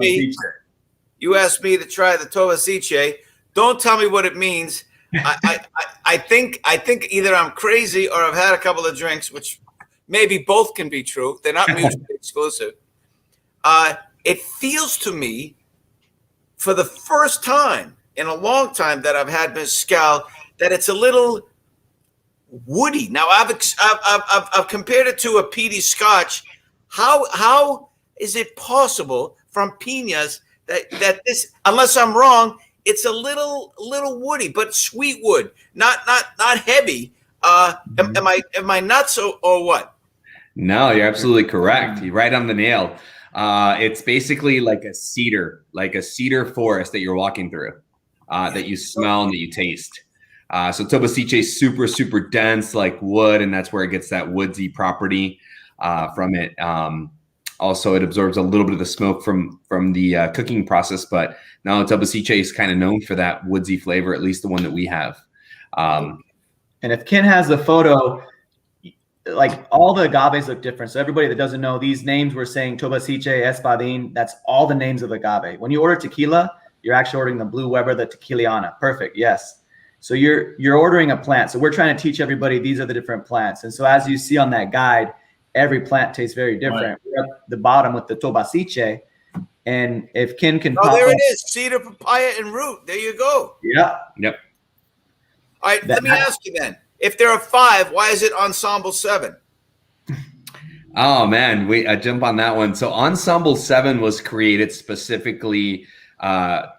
S1: you asked me to try the Tobaciche. Don't tell me what it means. I think either I'm crazy or I've had a couple of drinks, which maybe both can be true. They're not mutually exclusive. It feels to me, for the first time in a long time that I've had mezcal, that it's a little woody. Now I've compared it to a peaty Scotch. How is it possible from piñas that this, unless I'm wrong, it's a little woody, but sweet wood, not heavy. Am I nuts or what?
S4: No, you're absolutely correct. You're right on the nail. It's basically like a cedar forest that you're walking through, that you smell and that you taste. So Tobaciche is super, super dense like wood, and that's where it gets that woodsy property from it. Also, it absorbs a little bit of the smoke from the cooking process, but now Tobaciche is kind of known for that woodsy flavor, at least the one that we have.
S5: And if Ken has the photo, like all the agaves look different. So everybody that doesn't know these names, we're saying Tobaciche, Espadín, that's all the names of agave. When you order tequila, you're actually ordering the Blue Weber, the Tequiliana. Perfect. Yes. So you're ordering a plant. So we're trying to teach everybody these are the different plants. And so as you see on that guide, every plant tastes very different. Right. We're at the bottom with the Tobaciche. And if Ken can
S1: there it is. Cedar, papaya, and root. There you go.
S5: Yeah.
S4: Yep.
S1: All right, let me ask you then. If there are 5, why is it Ensemble 7?
S4: Oh man, I jump on that one. So Ensemble 7 was created specifically,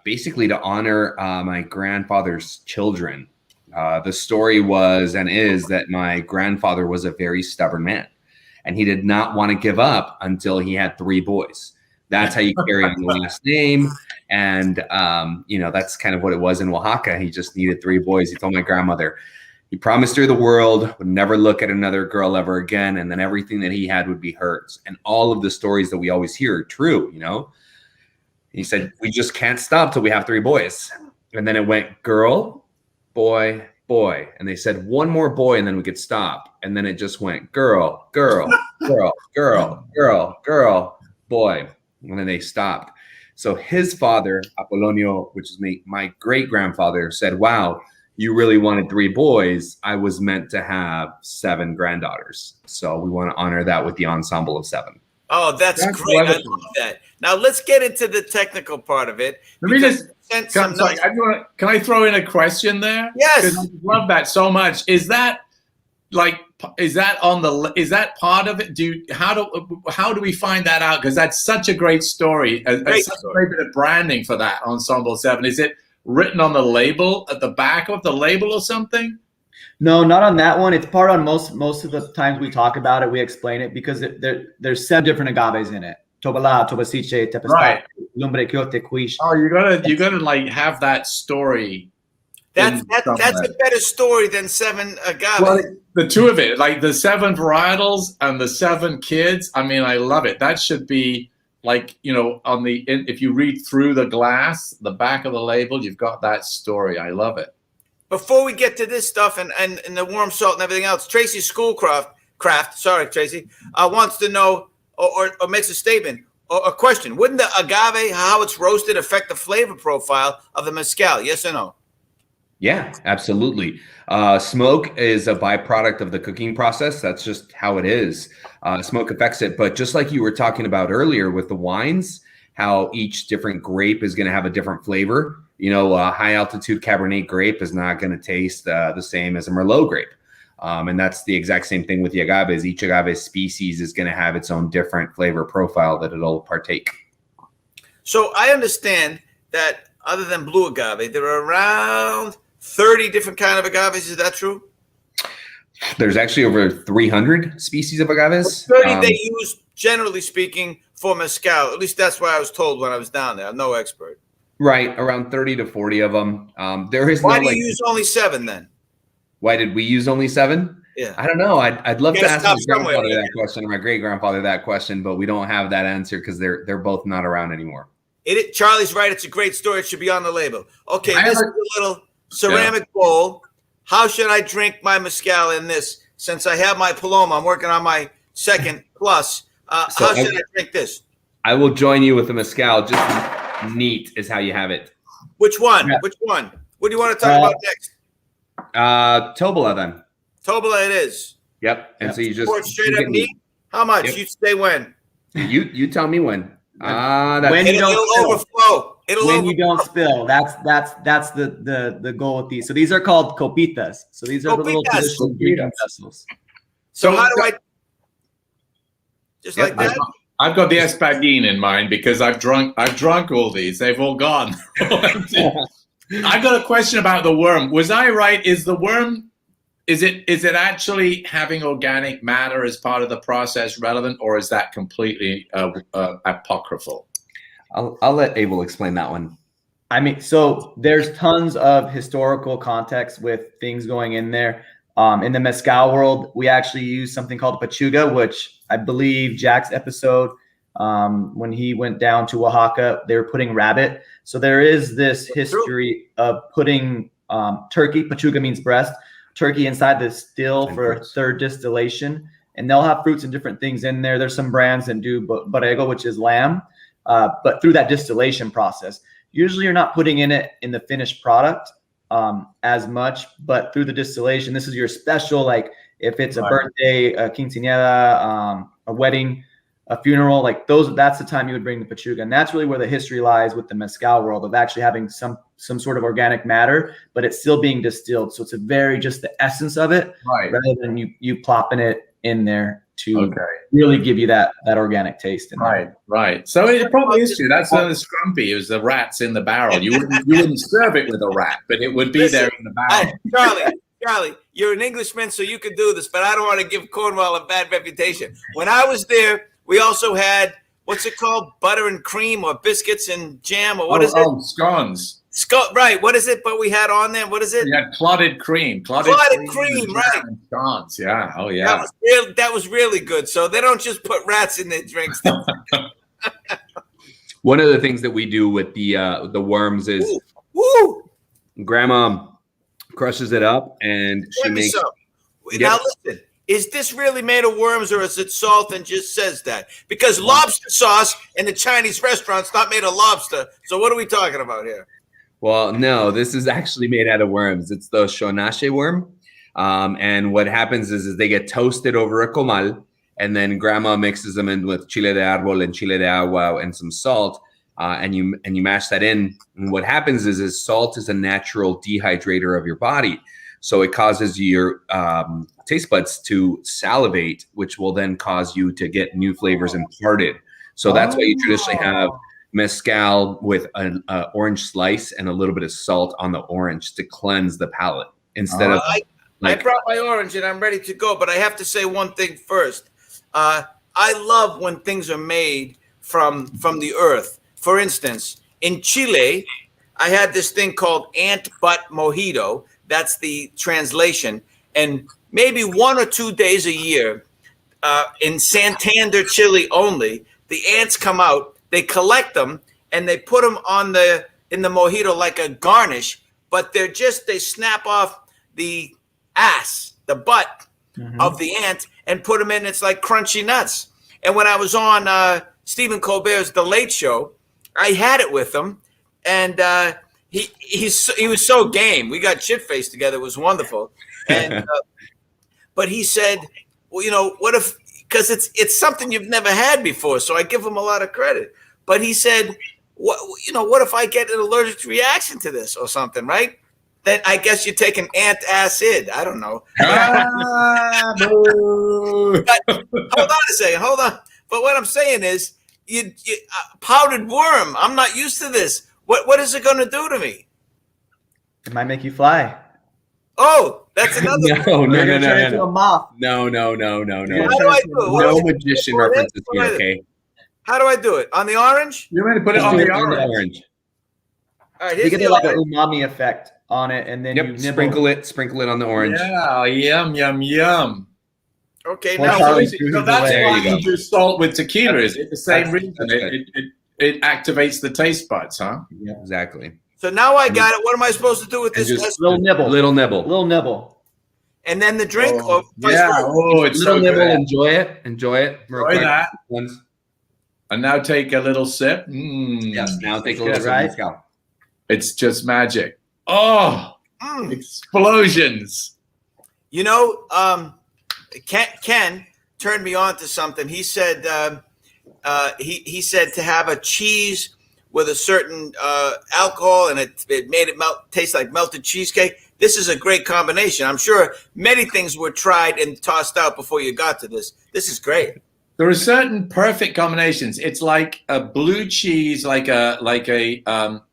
S4: basically to honor my grandfather's children. The story was and is that my grandfather was a very stubborn man, and he did not want to give up until he had 3 boys. That's how you carry on the last name. And, that's kind of what it was in Oaxaca. He just needed 3 boys. He told my grandmother, he promised her the world, would never look at another girl ever again, and then everything that he had would be hers. And all of the stories that we always hear are true, He said, we just can't stop till we have 3 boys. And then it went girl, boy, boy. And they said 1 more boy, and then we could stop. And then it just went girl, girl, girl, girl, girl, girl, boy. And then they stopped. So his father, Apolonio, which is my great-grandfather, said, wow, you really wanted 3 boys. I was meant to have 7 granddaughters. So we want to honor that with the Ensemble of 7.
S1: Oh, that's great. Wonderful. I love that. Now let's get into the technical part of it.
S3: Let me just can I throw in a question there?
S1: Yes.
S3: Because I love that so much. Is that part of it? How do we find that out? Because that's such a great story. A great bit of branding for that Ensemble 7. Is it written on the label at the back of the label or something?
S5: No, not on that one. It's part on most of the times we talk about it, we explain it because there's 7 different agaves in it. Tobala, Tobaciche, Tepestat,
S3: right.
S5: Lumbre, Quiote, Quiche.
S3: Oh, you gotta like have that story.
S1: That's a better story than 7 agaves.
S3: Well, the 2 of it, like the 7 varietals and the 7 kids. I mean, I love it. That should be like, if you read through the glass, the back of the label, you've got that story. I love it.
S1: Before we get to this stuff and the warm salt and everything else, Tracy Schoolcraft, Tracy, wants to know or makes a statement or a question. Wouldn't the agave, how it's roasted, affect the flavor profile of the mezcal? Yes or no?
S4: Yeah, absolutely. Smoke is a byproduct of the cooking process. That's just how it is. Smoke affects it. But just like you were talking about earlier with the wines, how each different grape is going to have a different flavor. You know, a high altitude Cabernet grape is not going to taste the same as a Merlot grape. And that's the exact same thing with the agaves. Each agave species is going to have its own different flavor profile that it'll partake.
S1: So I understand that other than blue agave, there are around 30 different kind of agaves. Is that true?
S4: There's actually over 300 species of agaves.
S1: 30 they use, generally speaking, for mezcal. At least that's what I was told when I was down there. I'm no expert.
S4: Right, around 30 to 40 of them. There is
S1: Why
S4: no,
S1: do
S4: like,
S1: you use only 7 then?
S4: why did we use only 7?
S1: Yeah.
S4: I don't know. I'd love
S1: You
S4: to
S1: gotta
S4: ask my
S1: stop somewhere,
S4: grandfather
S1: right?
S4: that question or my great grandfather that question, but we don't have that answer because they're both not around anymore.
S1: Charlie's right. It's a great story. It should be on the label. Okay,
S3: I
S1: this
S3: have
S1: is a little ceramic bowl. How should I drink my mezcal in this? Since I have my Paloma, I'm working on my second plus.
S4: So
S1: how should I drink this?
S4: I will join you with the mezcal. Just neat is how you have it.
S1: Which one?
S5: Yeah.
S1: Which one? What do you want to talk about next?
S4: Tobola then.
S1: Tobola it is.
S4: Yep. And so you just
S1: Pour it straight up neat. How much?
S4: Yep.
S1: You say when?
S4: You tell me when.
S5: When you don't
S1: It'll
S5: spill.
S1: overflow.
S5: When you don't spill, that's the goal with these. So these are called copitas. So these are the little
S1: Copitas.
S5: traditional drinking vessels.
S1: So how do I? Just like that.
S3: I've got the Espadin in mind because I've drunk all these. They've all gone. I've got a question about the worm. Was I right? Is the worm, is it actually having organic matter as part of the process relevant, or is that completely apocryphal?
S4: I'll let Abel explain that one.
S5: I mean, so there's tons of historical context with things going in there. In the mezcal world, we actually use something called pachuga, which I believe Jack's episode, when he went down to Oaxaca, they were putting rabbit. So there is this history of putting turkey, pachuga means breast, turkey inside the still for a third distillation. And they'll have fruits and different things in there. There's some brands that do borrego, which is lamb, but through that distillation process. Usually you're not putting in it in the finished product as much, but through the distillation, this is your special, like if it's a birthday, a quinceañera, a wedding, a funeral, like those, that's the time you would bring the pachuga. And that's really where the history lies with the mezcal world of actually having some sort of organic matter, but it's still being distilled. So it's a very, just the essence of it, rather than you plopping it in there to really give you that organic taste. In there.
S3: Right. So it probably is true. That's the scrumpy. It was the rats in the barrel. You wouldn't serve it with a rat, but it would be there in the barrel.
S1: Charlie, you're an Englishman, so you can do this, but I don't want to give Cornwall a bad reputation. When I was there, we also had, what's it called? Butter and cream or biscuits and jam or what is it?
S3: Oh, scones.
S1: Right. What is it? But we had on there. What is it?
S3: We had clotted cream. Clotted cream, right. And scones. Yeah. Oh, yeah.
S1: That was really good. So they don't just put rats in their drinks.
S4: One of the things that we do with the worms is Grandma crushes it up and she makes.
S1: Now listen, is this really made of worms or is it salt and just says that? Because lobster sauce in the Chinese restaurant's not made of lobster. So what are we talking about here?
S4: Well, no, this is actually made out of worms. It's the shonashe worm. And what happens is they get toasted over a comal, and then Grandma mixes them in with chile de árbol and chile de agua and some salt, and you mash that in. And what happens is salt is a natural dehydrator of your body. So it causes your taste buds to salivate, which will then cause you to get new flavors imparted. So that's why you traditionally have mezcal with an orange slice and a little bit of salt on the orange to cleanse the palate instead of.
S1: I brought my orange and I'm ready to go, but I have to say one thing first. I love when things are made from the earth. For instance, in Chile, I had this thing called ant butt mojito. That's the translation. And maybe 1 or 2 days a year in Santander, Chile only, the ants come out. They collect them and they put them in the mojito like a garnish, but they snap off the butt of the ant and put them in. It's like crunchy nuts. And when I was on Stephen Colbert's The Late Show, I had it with them. And he was so game. We got shit faced together. It was wonderful. And but he said, well, you know, what if, because it's something you've never had before, so I give him a lot of credit. But he said, what if I get an allergic reaction to this or something, right? Then I guess you take an antacid. I don't know. But hold on a second. Hold on. But what I'm saying is, you powdered worm. I'm not used to this. What is it going to do to me?
S5: It might make you fly.
S1: Oh, that's another.
S4: No.
S5: Into a moth.
S4: No.
S1: How do I do it?
S4: No magician references here, okay?
S1: How do I do it? On the orange?
S3: You're going to put it on the orange.
S1: All right,
S5: You
S1: here's
S5: get
S1: the
S5: like an
S1: orange.
S5: umami effect on it, and then you nibble.
S4: Sprinkle it on the orange.
S3: Yeah, yum.
S1: Okay,
S5: Well,
S1: now
S5: Charlie-
S3: So that's
S4: There
S3: why
S4: you go.
S3: you do salt with tequila. Is it the same
S4: That's-
S3: reason?
S4: that's good.
S3: It activates the taste buds, huh?
S4: Yeah, exactly.
S1: so now I got it. What am I supposed to do with
S4: And
S1: this?
S4: just
S5: Little nibble.
S4: Little nibble.
S5: Little nibble.
S1: And then the drink?
S3: Oh,
S1: Or vice
S3: yeah.
S1: versa?
S3: Oh, it's
S4: Little
S3: so
S4: nibble.
S3: good.
S4: Enjoy it. Real
S3: Enjoy
S4: quick.
S3: that.
S4: Ones.
S3: And now take a little sip.
S4: Yes. Now take a little
S5: Good,
S4: sip
S5: right?
S4: of mezcal.
S3: It's just magic. Oh,
S1: Mm.
S3: explosions.
S1: You know, Ken turned me on to something. He said he said to have a cheese with a certain alcohol, and it made it taste like melted cheesecake. This is a great combination. I'm sure many things were tried and tossed out before you got to this. This is great.
S3: There are certain perfect combinations. It's like a blue cheese, like a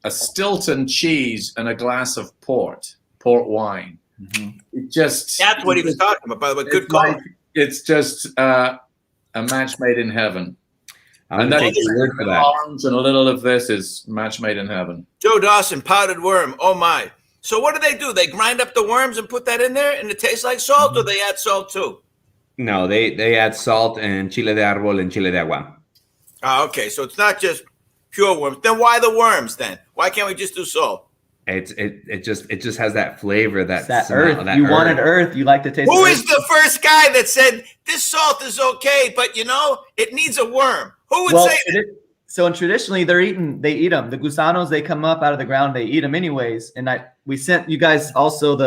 S3: Stilton cheese, and a glass of port wine.
S5: Mm-hmm.
S3: It just
S1: That's what he was talking about, by the way. Good call.
S3: It's just a match made in heaven.
S4: I'm gonna take your word for that.
S3: Orange and a little of this is match made in heaven.
S1: Joe Dawson, powdered worm. Oh my. So what do? They grind up the worms and put that in there, and it tastes like salt, or they add salt too?
S4: No, they add salt and chile de árbol and chile de agua.
S1: Oh, okay. So it's not just pure worms. Then why the worms then? Why can't we just do salt?
S4: It just has that flavor,
S5: It's
S4: that
S5: that
S4: smell,
S5: earth.
S4: that
S5: You
S4: earth.
S5: wanted earth. You like to taste.
S1: Who
S5: the
S1: is
S5: earth.
S1: the first guy that said this salt is okay, but you know, it needs a worm? Who would say that?
S5: So and traditionally they eat them. The gusanos, they come up out of the ground, they eat them anyways. And we sent you guys also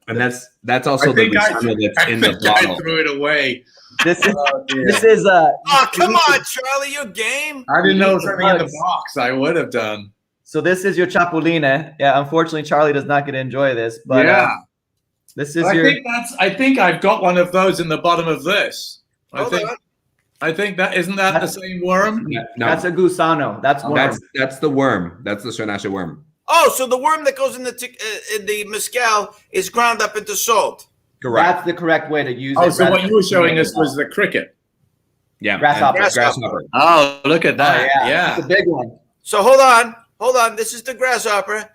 S4: And that's also the gusano that's in the
S3: I
S4: bottle.
S3: threw it away.
S5: this is
S3: Oh, dear.
S5: this is
S1: Oh, come on, Charlie, you're game.
S3: I didn't know it was
S5: the
S3: something in the
S5: bugs.
S3: box. I would have done.
S5: So this is your chapuline. Yeah, unfortunately Charlie does not get to enjoy this, but
S3: Yeah.
S5: this is
S3: I
S5: your
S3: think I've got one of those in the bottom of this.
S1: Hold on.
S3: I think that isn't that the same worm?
S4: No,
S5: that's a gusano. That's worm.
S4: that's the worm. That's the Cernache worm.
S1: Oh, so the worm that goes in the mezcal is ground up into salt.
S4: Correct.
S5: That's the correct way to use
S3: Oh,
S5: it.
S3: so what you were showing us was the cricket.
S4: Yeah.
S5: Grasshopper.
S4: and grasshopper.
S3: Oh, look at that.
S5: Oh,
S3: Yeah.
S5: It's a big one.
S1: So hold on. This is the grasshopper.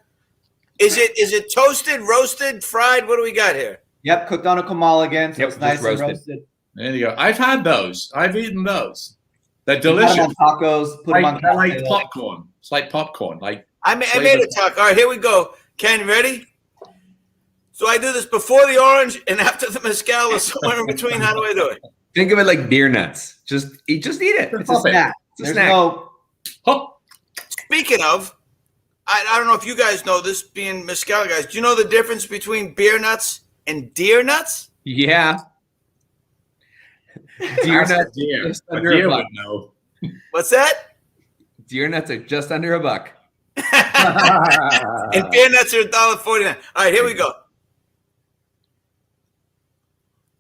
S1: Is it toasted, roasted, fried? What do we got here?
S5: Yep, cooked on a comal again, so
S4: Yep,
S5: it's nice
S4: just
S5: and
S4: roasted.
S5: roasted.
S3: There you go. I've had those. I've eaten those. They're
S5: Put them
S3: delicious.
S5: on tacos. Put them on
S3: They're like
S5: cocktails.
S3: popcorn. It's like popcorn. Like
S1: I made a taco. All right, here we go. Ken, ready? So I do this before the orange and after the mezcal, or somewhere in between. How do I do it?
S4: Think of it like deer nuts. Just eat it.
S5: It's a snack.
S4: It's a
S5: There's
S4: snack.
S5: no.
S3: hop.
S1: Speaking of, I don't know if you guys know this, being mezcal guys. Do you know the difference between beer nuts and deer nuts?
S4: Yeah. Deer
S3: Ask a
S4: nuts.
S3: deer.
S4: Just
S3: A
S4: under
S3: deer
S4: a buck.
S3: would know.
S1: What's that?
S4: Deer nuts are just under a buck.
S1: And beer nuts are $1.49. All right, here we go.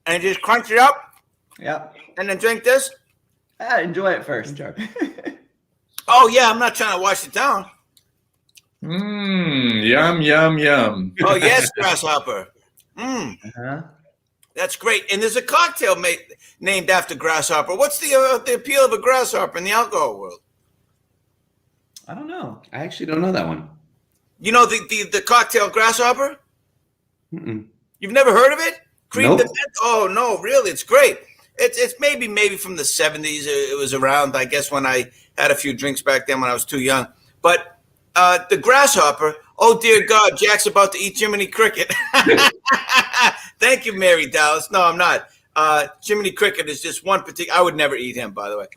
S1: And just crunch it up
S5: Yep.
S1: and then drink this.
S5: Enjoy it first.
S1: Oh, yeah, I'm not trying to wash it down.
S3: Yum, yum, yum.
S1: Oh, yes, grasshopper.
S5: Uh-huh.
S1: That's great. And there's a cocktail named after grasshopper. What's the appeal of a grasshopper in the alcohol world?
S5: I don't know.
S4: I actually don't know that one.
S1: You know the cocktail grasshopper?
S4: Mm-mm.
S1: You've never heard of it? Cream
S4: Nope.
S1: de menthe? Oh no, really? It's great. It's maybe from the 70s. It was around, I guess, when I had a few drinks back then when I was too young. But the grasshopper. Oh dear God, Jack's about to eat Jiminy Cricket. Thank you, Mary Dallas. No, I'm not. Jiminy Cricket is just one particular. I would never eat him, by the way.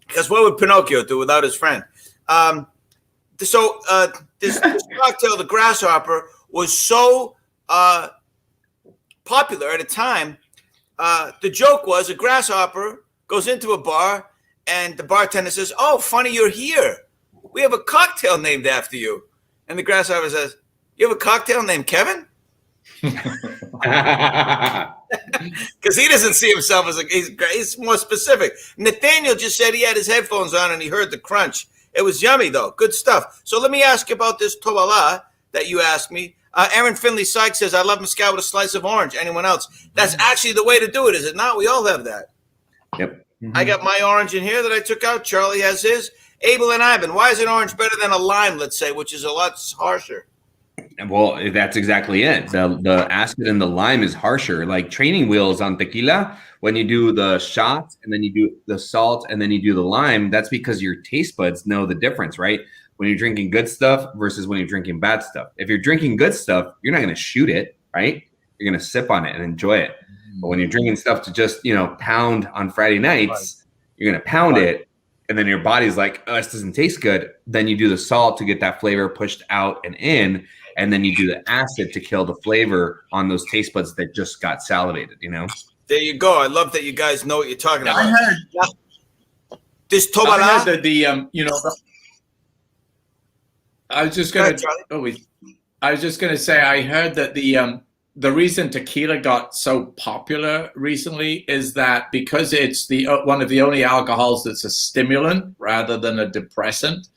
S1: Because what would Pinocchio do without his friend? So this cocktail, the Grasshopper, was so popular at a time. The joke was a grasshopper goes into a bar and the bartender says, "Oh, funny you're here. We have a cocktail named after you." And the grasshopper says, "You have a cocktail named Kevin?" Because he doesn't see himself as he's more specific. Nathaniel just said he had his headphones on and he heard the crunch. It was yummy though, good stuff. So let me ask you about this tobala that you asked me. Aaron Finley Sykes says, "I love mezcal with a slice of orange." Anyone else? That's actually the way to do it, is it not? We all have that.
S4: Yep.
S1: I got my orange in here that I took out. Charlie has his. Abel and Ivan, why is an orange better than a lime, let's say, which is a lot harsher?
S4: Well, that's exactly it. The acid in the lime is harsher. Like training wheels on tequila, when you do the shots and then you do the salt and then you do the lime, that's because your taste buds know the difference, right? When you're drinking good stuff versus when you're drinking bad stuff. If you're drinking good stuff, you're not going to shoot it, right? You're going to sip on it and enjoy it. But when you're drinking stuff to just, pound on Friday nights, you're going to pound it. And then your body's like, "Oh, this doesn't taste good." Then you do the salt to get that flavor pushed out and in. And then you do the acid to kill the flavor on those taste buds that just got salivated,
S1: There you go. I love that you guys know what you're talking about.
S3: I heard
S1: This tobala.
S3: I heard that I was just gonna. I was just gonna say I heard that the reason tequila got so popular recently is that because it's one of the only alcohols that's a stimulant rather than a depressant.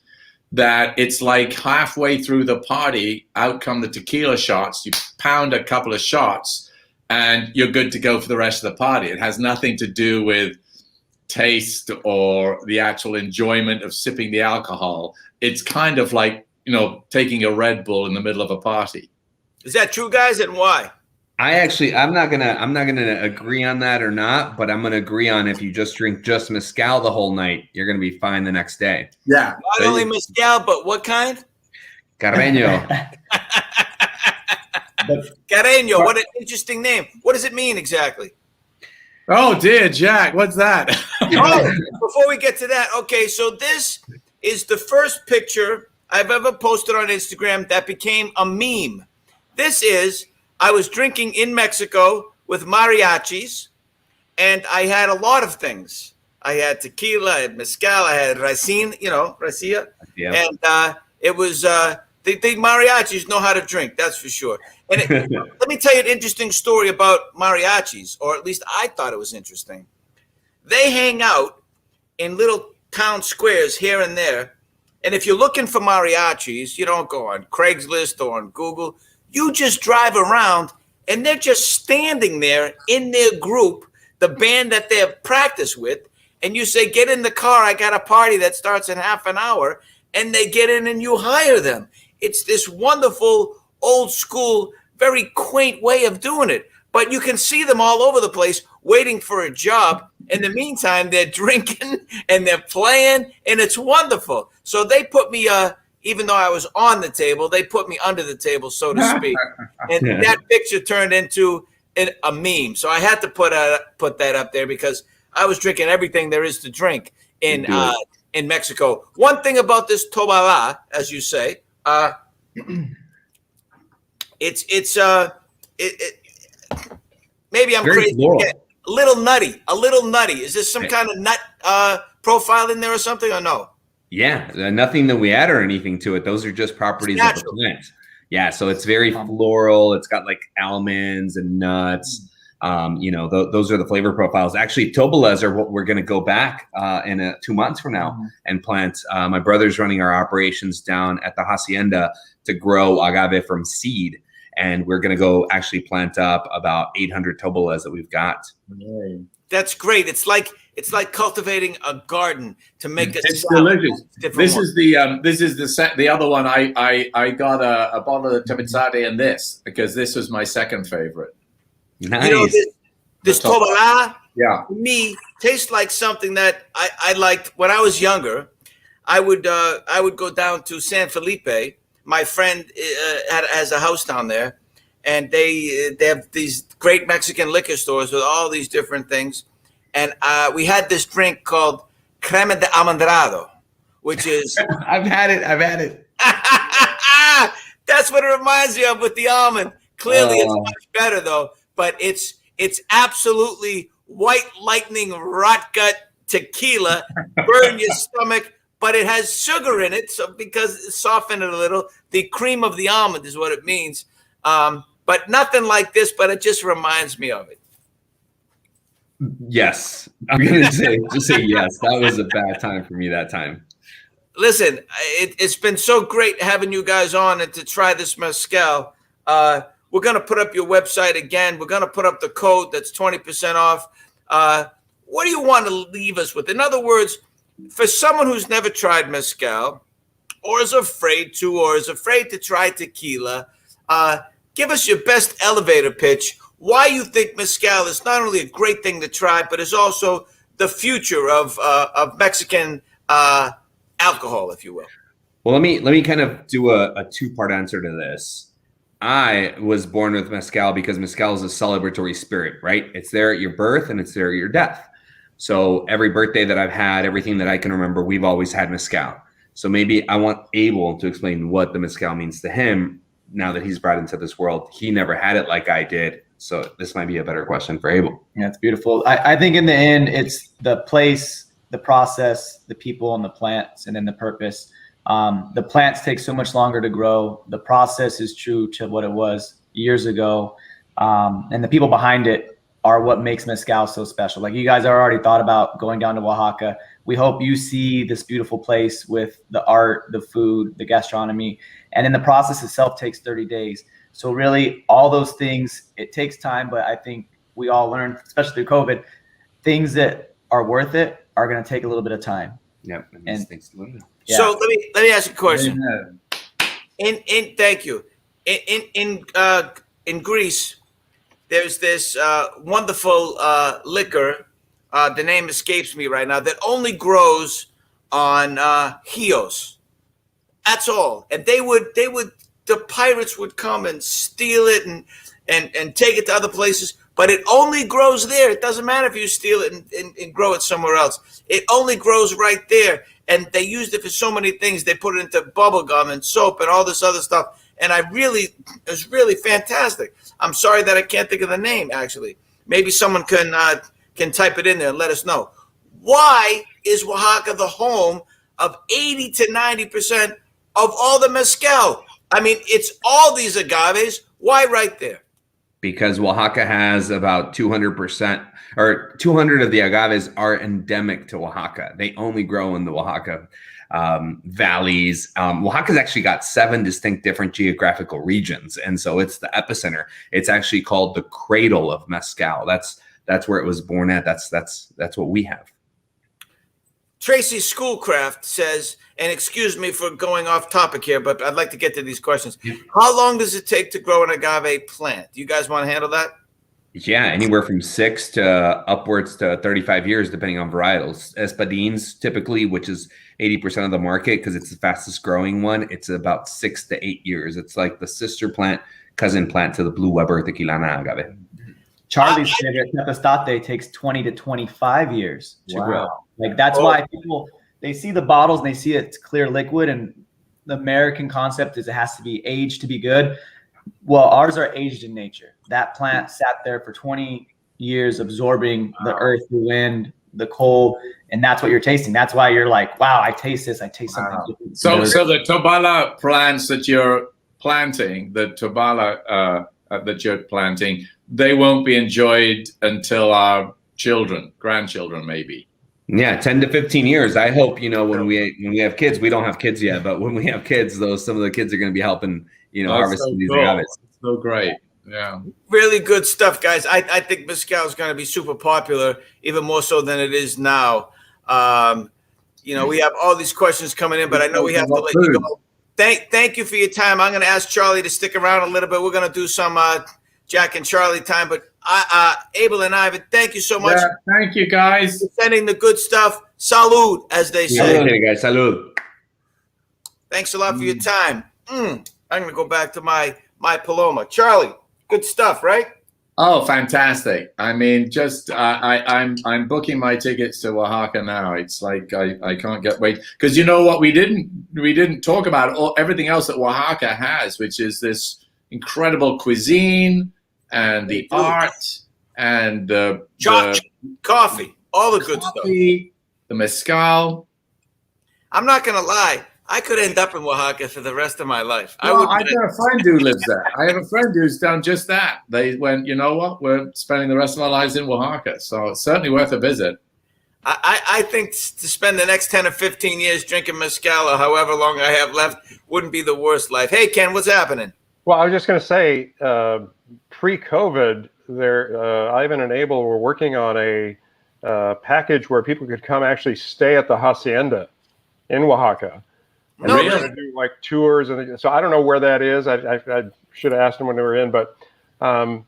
S3: That it's like halfway through the party, out come the tequila shots. You pound a couple of shots, and you're good to go for the rest of the party. It has nothing to do with taste or the actual enjoyment of sipping the alcohol. It's kind of like taking a Red Bull in the middle of a party.
S1: Is that true, guys? And why?
S4: I'm not gonna agree on that or not, but I'm gonna agree on if you just drink just mezcal the whole night, you're gonna be fine the next day.
S3: Yeah.
S1: Not only mezcal, but what kind?
S4: Carreño.
S1: Carreño. What an interesting name. What does it mean exactly?
S3: Oh dear, Jack, what's that?
S1: Before we get to that, okay, so this is the first picture I've ever posted on Instagram that became a meme. I was drinking in Mexico with mariachis, and I had a lot of things. I had tequila, I had mezcal, I had raicilla. Yeah. And it was, the mariachis know how to drink, that's for sure. And let me tell you an interesting story about mariachis, or at least I thought it was interesting. They hang out in little town squares here and there, and if you're looking for mariachis, you don't go on Craigslist or on Google. You just drive around and they're just standing there in their group, the band that they've practiced with. And you say, "Get in the car. I got a party that starts in half an hour." And they get in and you hire them. It's this wonderful, old school, very quaint way of doing it. But you can see them all over the place waiting for a job. In the meantime, they're drinking and they're playing, and it's wonderful. So they put me even though I was on the table, they put me under the table, so to speak. And that picture turned into a meme. So I had to put that up there because I was drinking everything there is to drink in Mexico. One thing about this tobala, as you say, it's maybe I'm
S4: very
S1: crazy.
S4: floral.
S1: A little nutty. Is this some kind of nut profile in there or something, or no?
S4: Yeah, nothing that we add or anything to it. Those are just properties of the plant. Yeah, so it's very floral. It's got like almonds and nuts. Those are the flavor profiles. Actually, tobalas are what we're going to go back in 2 months from now and plant. My brother's running our operations down at the hacienda to grow agave from seed. And we're going to go actually plant up about 800 tobalas that we've got.
S1: That's great. It's like cultivating a garden to make it.
S3: It's delicious. This is the other one. I got a bottle of Temizade in this because this was my second favorite.
S4: Nice.
S1: This tobala,
S3: to
S1: me, tastes like something that I liked when I was younger. I would go down to San Felipe. My friend has a house down there, and they have these great Mexican liquor stores with all these different things. And we had this drink called crema de almendrado, which is
S4: I've had it.
S1: That's what it reminds me of with the almond. Clearly, it's much better though. But it's absolutely white lightning rot gut tequila, burn your stomach. But it has sugar in it, so because it softened it a little. The cream of the almond is what it means. But nothing like this. But it just reminds me of it.
S4: Yes, I'm gonna just say yes. That was a bad time for me that time.
S1: Listen, it's been so great having you guys on and to try this mezcal. We're going to put up your website again. We're going to put up the code that's 20% off. What do you want to leave us with? In other words, for someone who's never tried mezcal or is afraid to try tequila, give us your best elevator pitch. Why you think mezcal is not only a great thing to try, but is also the future of Mexican alcohol, if you will.
S4: Well, let me kind of do a two-part answer to this. I was born with mezcal because mezcal is a celebratory spirit, right? It's there at your birth and it's there at your death. So every birthday that I've had, everything that I can remember, we've always had mezcal. So maybe I want Abel to explain what the mezcal means to him now that he's brought into this world. He never had it like I did. So this might be a better question for Abel.
S5: Yeah, it's beautiful. I think in the end, it's the place, the process, the people, and the plants, and then the purpose. The plants take so much longer to grow. The process is true to what it was years ago. And the people behind it are what makes mezcal so special. Like, you guys have already thought about going down to Oaxaca. We hope you see this beautiful place with the art, the food, the gastronomy. And then the process itself takes 30 days. So really all those things, it takes time, but I think we all learned, especially through COVID, things that are worth it are going to take a little bit of time.
S4: Yep.
S5: And
S1: yeah. So let me ask you a question. Thank you. In Greece, there's this wonderful liquor. The name escapes me right now. That only grows on Chios. That's all. And the pirates would come and steal it and take it to other places. But it only grows there. It doesn't matter if you steal it and grow it somewhere else. It only grows right there. And they used it for so many things. They put it into bubble gum and soap and all this other stuff. And it was really fantastic. I'm sorry that I can't think of the name, actually. Maybe someone can type it in there and let us know. Why is Oaxaca the home of 80 to 90% of all the mezcal? I mean, it's all these agaves. Why right there?
S4: Because Oaxaca has about 200% or 200 of the agaves are endemic to Oaxaca. They only grow in the Oaxaca valleys. Oaxaca's actually got 7 distinct different geographical regions. And so it's the epicenter. It's actually called the cradle of mezcal. That's where it was born at. That's what we have.
S1: Tracy Schoolcraft says, and excuse me for going off topic here, but I'd like to get to these questions. How long does it take to grow an agave plant? Do you guys want to handle that?
S4: Yeah, anywhere from 6 to upwards to 35 years, depending on varietals. Espadines, typically, which is 80% of the market because it's the fastest growing one, it's about 6 to 8 years. It's like the sister plant, cousin plant to the Blue Weber Tequilana agave.
S5: Charlie's favorite, Tepestate, takes 20 to 25 years to grow. Like, that's why people, they see the bottles and they see it's clear liquid, and the American concept is it has to be aged to be good. Well, ours are aged in nature. That plant sat there for 20 years absorbing the earth, the wind, the cold, and that's what you're tasting. That's why you're like, wow, I taste this. I taste something different.
S3: So the Tobala plants that you're planting, they won't be enjoyed until our grandchildren, maybe.
S4: Yeah, 10 to 15 years. I hope, when we have kids, we don't have kids yet, but when we have kids, some of the kids are going to be helping, harvesting these agaves.
S3: So great. Yeah.
S1: Really good stuff, guys. I think mezcal is going to be super popular, even more so than it is now. We have all these questions coming in, but I know we have to let you go. Thank you for your time. I'm going to ask Charlie to stick around a little bit. We're going to do some Jack and Charlie time, but Abel and Ivan, thank you so much.
S3: Yeah, thank you, guys.
S1: For sending the good stuff. Salud, as they say.
S4: Okay, guys. Salud.
S1: Thanks a lot for your time. I'm going to go back to my Paloma. Charlie, good stuff, right?
S3: Oh, fantastic! I mean, just I'm booking my tickets to Oaxaca now. It's like I can't wait because you know what we didn't talk about everything else that Oaxaca has, which is this incredible cuisine and the art and the
S1: coffee, all the good stuff.
S3: The mezcal.
S1: I'm not gonna lie. I could end up in Oaxaca for the rest of my life.
S3: Well, I've got a friend who lives there. I have a friend who's done just that. They went, you know what? We're spending the rest of our lives in Oaxaca, so it's certainly worth a visit.
S1: I think to spend the next 10 or 15 years drinking mezcal or however long I have left wouldn't be the worst life. Hey, Ken, what's happening?
S2: Well, I was just going to say, pre-COVID, Ivan and Abel were working on a package where people could come actually stay at the hacienda in Oaxaca. And
S1: No,
S2: they were going to do like tours, and so I don't know where that is. I should have asked them when they were in, but
S3: I'd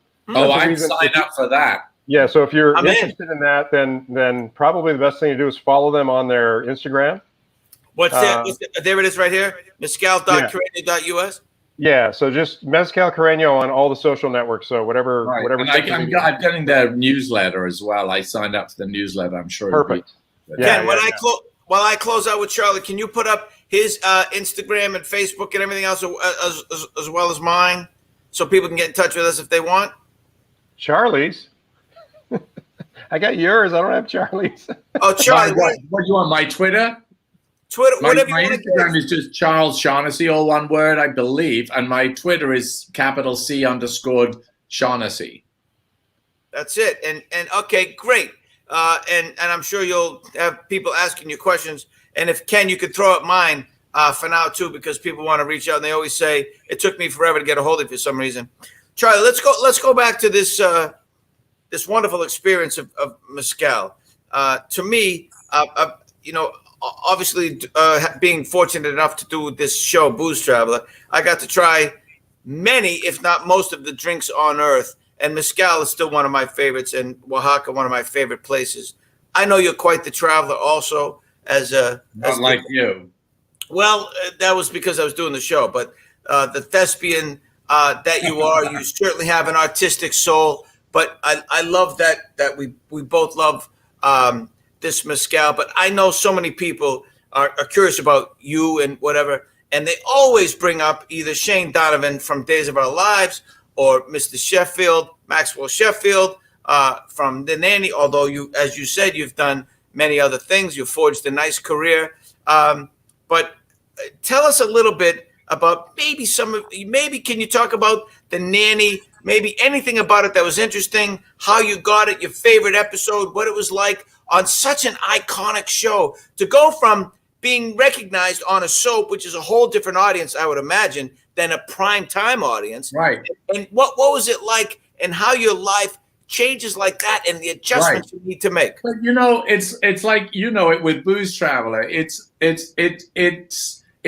S3: sign up for that.
S2: Yeah, so if you're interested in that, then probably the best thing to do is follow them on their Instagram.
S1: What's that? There it is right here. Mezcal.carreño.us.
S2: Yeah, so just Mezcal Carreño on all the social networks. So whatever.
S3: And I'm getting their newsletter as well. I signed up for the newsletter. I'm sure.
S2: Perfect.
S1: Ken, while I close out with Charlie, can you put up his Instagram and Facebook and everything else as well as mine, so people can get in touch with us if they want?
S2: Charlie's. I got yours. I don't have Charlie's.
S1: Oh, Charlie,
S3: what do you want? My Twitter?
S1: Whatever
S3: my
S1: you want to
S3: Instagram is just Charles Shaughnessy, all one word, I believe, and my Twitter is C_Shaughnessy.
S1: That's it. And okay, great. And I'm sure you'll have people asking you questions. And if Ken, you could throw up mine for now too, because people want to reach out and they always say it took me forever to get a hold of you for some reason. Charlie, let's go back to this this wonderful experience of mezcal. To me, obviously being fortunate enough to do this show, Booze Traveler, I got to try many, if not most, of the drinks on earth. And mezcal is still one of my favorites, and Oaxaca one of my favorite places. I know you're quite the traveler, also.
S3: Like you.
S1: Well, that was because I was doing the show, but the thespian that you are, you certainly have an artistic soul. But I love that we both love this mezcal. But I know so many people are curious about you and whatever, and they always bring up either Shane Donovan from Days of Our Lives or Mr. Sheffield, Maxwell Sheffield from The Nanny. Although you, as you said, you've done many other things. You've forged a nice career. But tell us a little bit about maybe can you talk about The Nanny, maybe anything about it that was interesting, how you got it, your favorite episode, what it was like on such an iconic show to go from being recognized on a soap, which is a whole different audience, I would imagine, than a prime time audience.
S3: Right.
S1: And what was it like and how your life changes like that and the adjustments you need to make?
S3: But it's like, it with Booze Traveler. It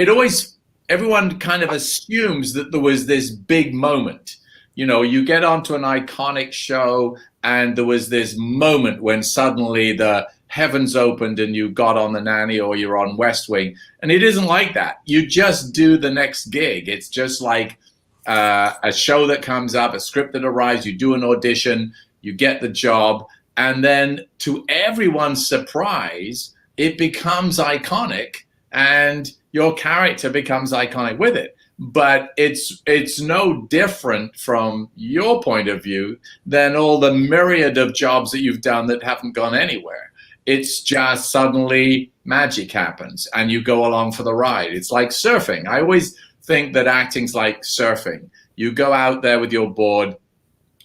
S3: always, everyone kind of assumes that there was this big moment. You get onto an iconic show and there was this moment when suddenly the heavens opened and you got on The Nanny or you're on West Wing. And it isn't like that. You just do the next gig. It's just like a show that comes up, a script that arrives, you do an audition, you get the job, and then to everyone's surprise, it becomes iconic and your character becomes iconic with it. But it's no different from your point of view than all the myriad of jobs that you've done that haven't gone anywhere. It's just suddenly magic happens and you go along for the ride. It's like surfing. I always think that acting's like surfing. You go out there with your board.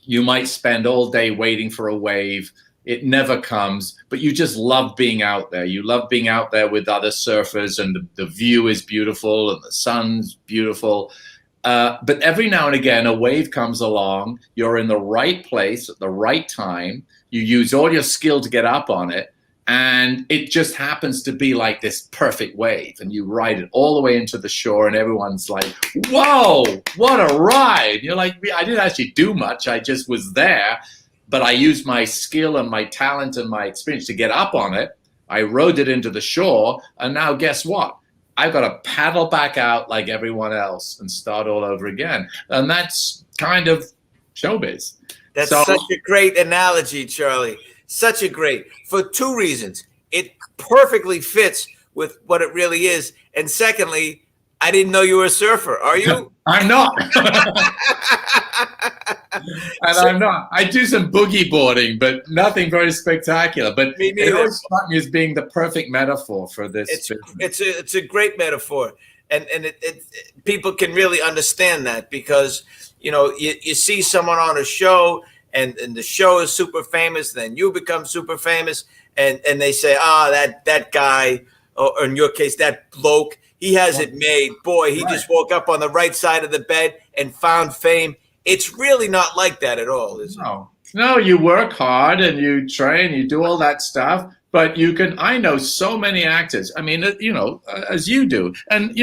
S3: You might spend all day waiting for a wave. It never comes, but you just love being out there. You love being out there with other surfers, and the view is beautiful and the sun's beautiful. But every now and again, a wave comes along. You're in the right place at the right time. You use all your skill to get up on it. And it just happens to be like this perfect wave, and you ride it all the way into the shore, and everyone's like, whoa, what a ride. You're like, I didn't actually do much. I just was there, but I used my skill and my talent and my experience to get up on it. I rode it into the shore, and now guess what? I've got to paddle back out like everyone else and start all over again. And that's kind of showbiz.
S1: That's
S3: So-
S1: such a great analogy, Charlie. Such a great, for two reasons. It perfectly fits with what it really is. And secondly, I didn't know you were a surfer. Are you?
S3: I'm not. And I'm not. I do some boogie boarding, but nothing very spectacular. But
S1: Me
S3: it
S1: neither.
S3: always struck me as being the perfect metaphor for this.
S1: It's a great metaphor, and people can really understand that because you see someone on a show and the show is super famous, then you become super famous, and they say, that guy, or in your case that bloke, he has it made. Boy, he just woke up on the right side of the bed and found fame. It's really not like that at all, is it?
S3: No, you work hard and you train, you do all that stuff, but I know so many actors. I mean, as you do. And,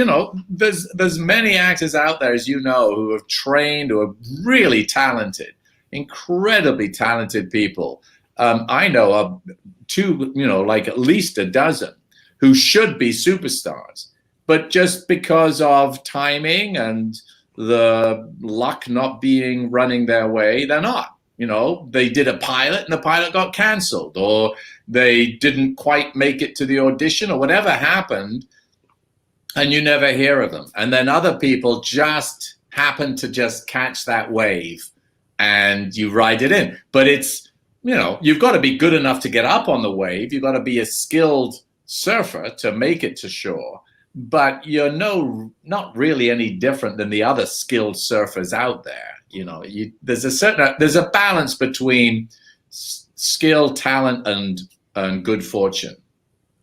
S3: there's many actors out there, as you know, who have trained, who are really talented, incredibly talented people. I know of two, like at least a dozen who should be superstars, but just because of timing and the luck not being running their way, they're not. They did a pilot and the pilot got canceled, or they didn't quite make it to the audition, or whatever happened, and you never hear of them. And then other people just happen to just catch that wave and you ride it in. But it's, you've got to be good enough to get up on the wave. You've got to be a skilled surfer to make it to shore. But you're not really any different than the other skilled surfers out there. There's a balance between skill, talent, and good fortune.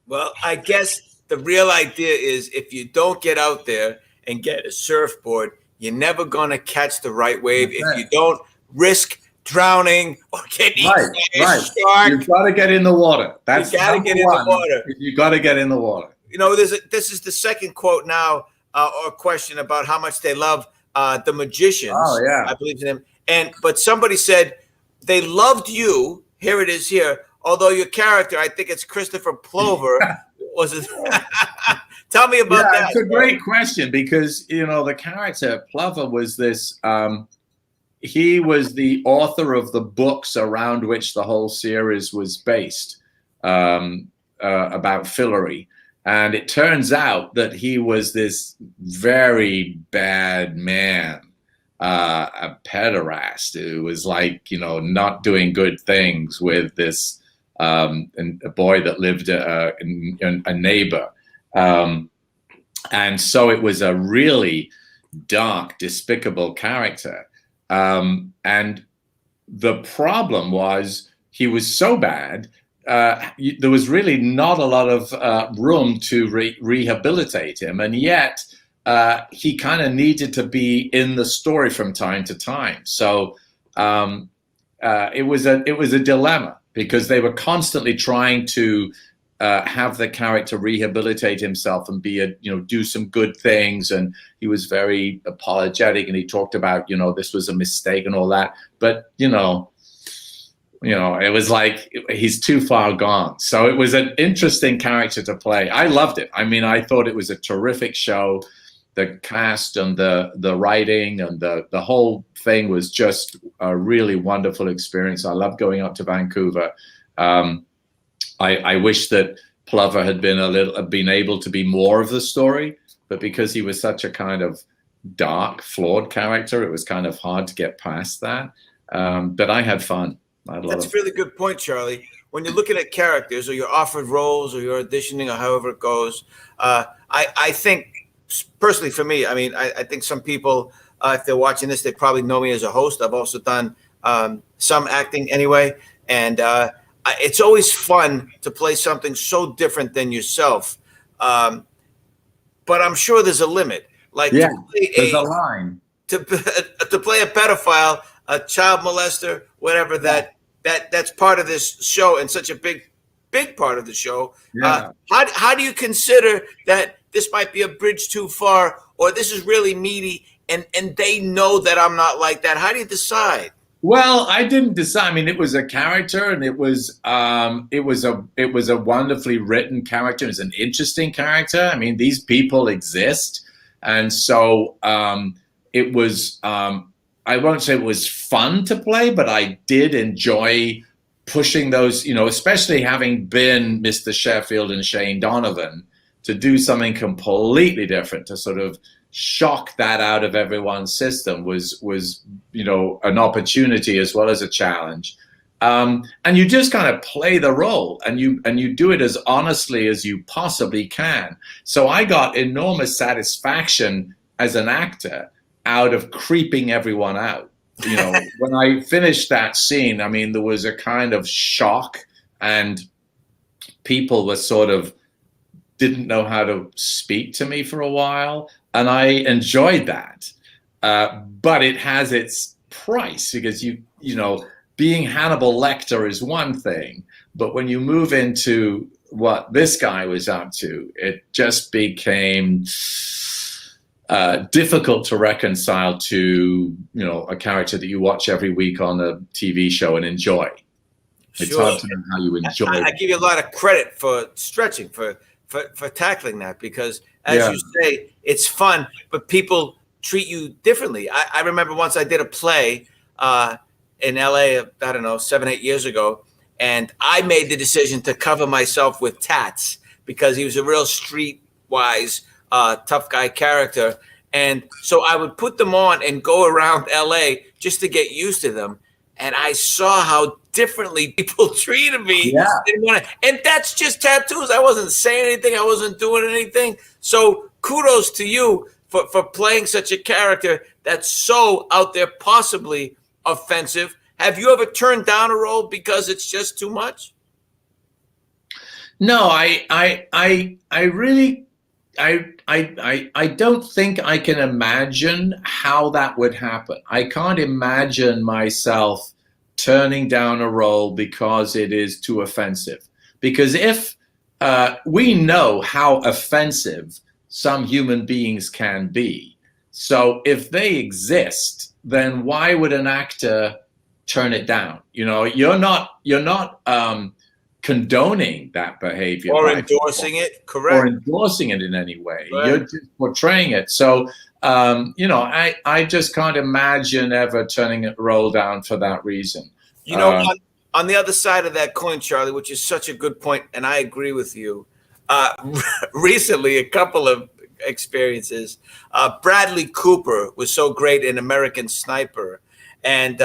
S1: Well, I guess the real idea is if you don't get out there and get a surfboard, you're never going to catch the right wave. If you don't risk drowning or getting eaten by a shark.
S3: You've got to get in the water. That's
S1: you got to get in the water.
S3: You got to get in the water.
S1: This is the second quote now, or question about how much they love the magicians.
S3: Oh, yeah.
S1: I believe in them. But somebody said they loved you. Here it is here. Although your character, I think it's Christopher Plover, was it? Tell me about that.
S3: It's a great question because, the character Plover was this, he was the author of the books around which the whole series was based, about Fillory. And it turns out that he was this very bad man, a pederast who was like, not doing good things with this a boy that lived a neighbor. And so it was a really dark, despicable character. And the problem was he was so bad, there was really not a lot of room to rehabilitate him. And yet he kind of needed to be in the story from time to time. So it was a dilemma because they were constantly trying to have the character rehabilitate himself and do some good things. And he was very apologetic and he talked about, this was a mistake and all that. But, it was like he's too far gone. So it was an interesting character to play. I loved it. I mean, I thought it was a terrific show. The cast and the writing and the whole thing was just a really wonderful experience. I loved going up to Vancouver. I wish that Plover had been able to be more of the story, but because he was such a kind of dark, flawed character, it was kind of hard to get past that. But I had fun.
S1: That's a really good point, Charlie. When you're looking at characters or you're offered roles or you're auditioning or however it goes, I think personally for me, I think some people, if they're watching this, they probably know me as a host. I've also done some acting anyway. And it's always fun to play something so different than yourself. But I'm sure there's a limit. Like
S3: there's a line.
S1: To play a pedophile, a child molester, whatever, that's part of this show and such a big part of the show.
S3: Yeah.
S1: How do you consider that this might be a bridge too far, or this is really meaty and they know that I'm not like that? How do you decide?
S3: Well, I didn't decide. I mean, it was a character, and it was a wonderfully written character. It was an interesting character. I mean, these people exist, and so it was I won't say it was fun to play, but I did enjoy pushing those, especially having been Mr. Sheffield and Shane Donovan, to do something completely different, to sort of shock that out of everyone's system was an opportunity as well as a challenge. And you just kind of play the role, and you do it as honestly as you possibly can. So I got enormous satisfaction as an actor out of creeping everyone out. When I finished that scene, I mean, there was a kind of shock, and people were sort of didn't know how to speak to me for a while, and I enjoyed that. But it has its price, because being Hannibal Lecter is one thing, but when you move into what this guy was up to, it just became difficult to reconcile to a character that you watch every week on a TV show and enjoy. It's hard to know how you enjoy it.
S1: I give you a lot of credit for stretching, for tackling that, because as you say, it's fun, but people treat you differently. I remember once I did a play in LA, I don't know, 7-8 years ago, and I made the decision to cover myself with tats because he was a real streetwise tough guy character. And so I would put them on and go around LA just to get used to them. And I saw how differently people treated me. Yeah. And that's just tattoos. I wasn't saying anything. I wasn't doing anything. So kudos to you for playing such a character that's so out there, possibly offensive. Have you ever turned down a role because it's just too much?
S3: No, I really don't think I can imagine how that would happen. I can't imagine myself turning down a role because it is too offensive. Because if we know how offensive some human beings can be, so if they exist, then why would an actor turn it down? You're not condoning that behavior
S1: or endorsing it, correct?
S3: Or endorsing it in any way.
S1: Right.
S3: You're just portraying it. So, I just can't imagine ever turning a role down for that reason.
S1: On the other side of that coin, Charlie, which is such a good point, and I agree with you. Recently, a couple of experiences. Bradley Cooper was so great in American Sniper, and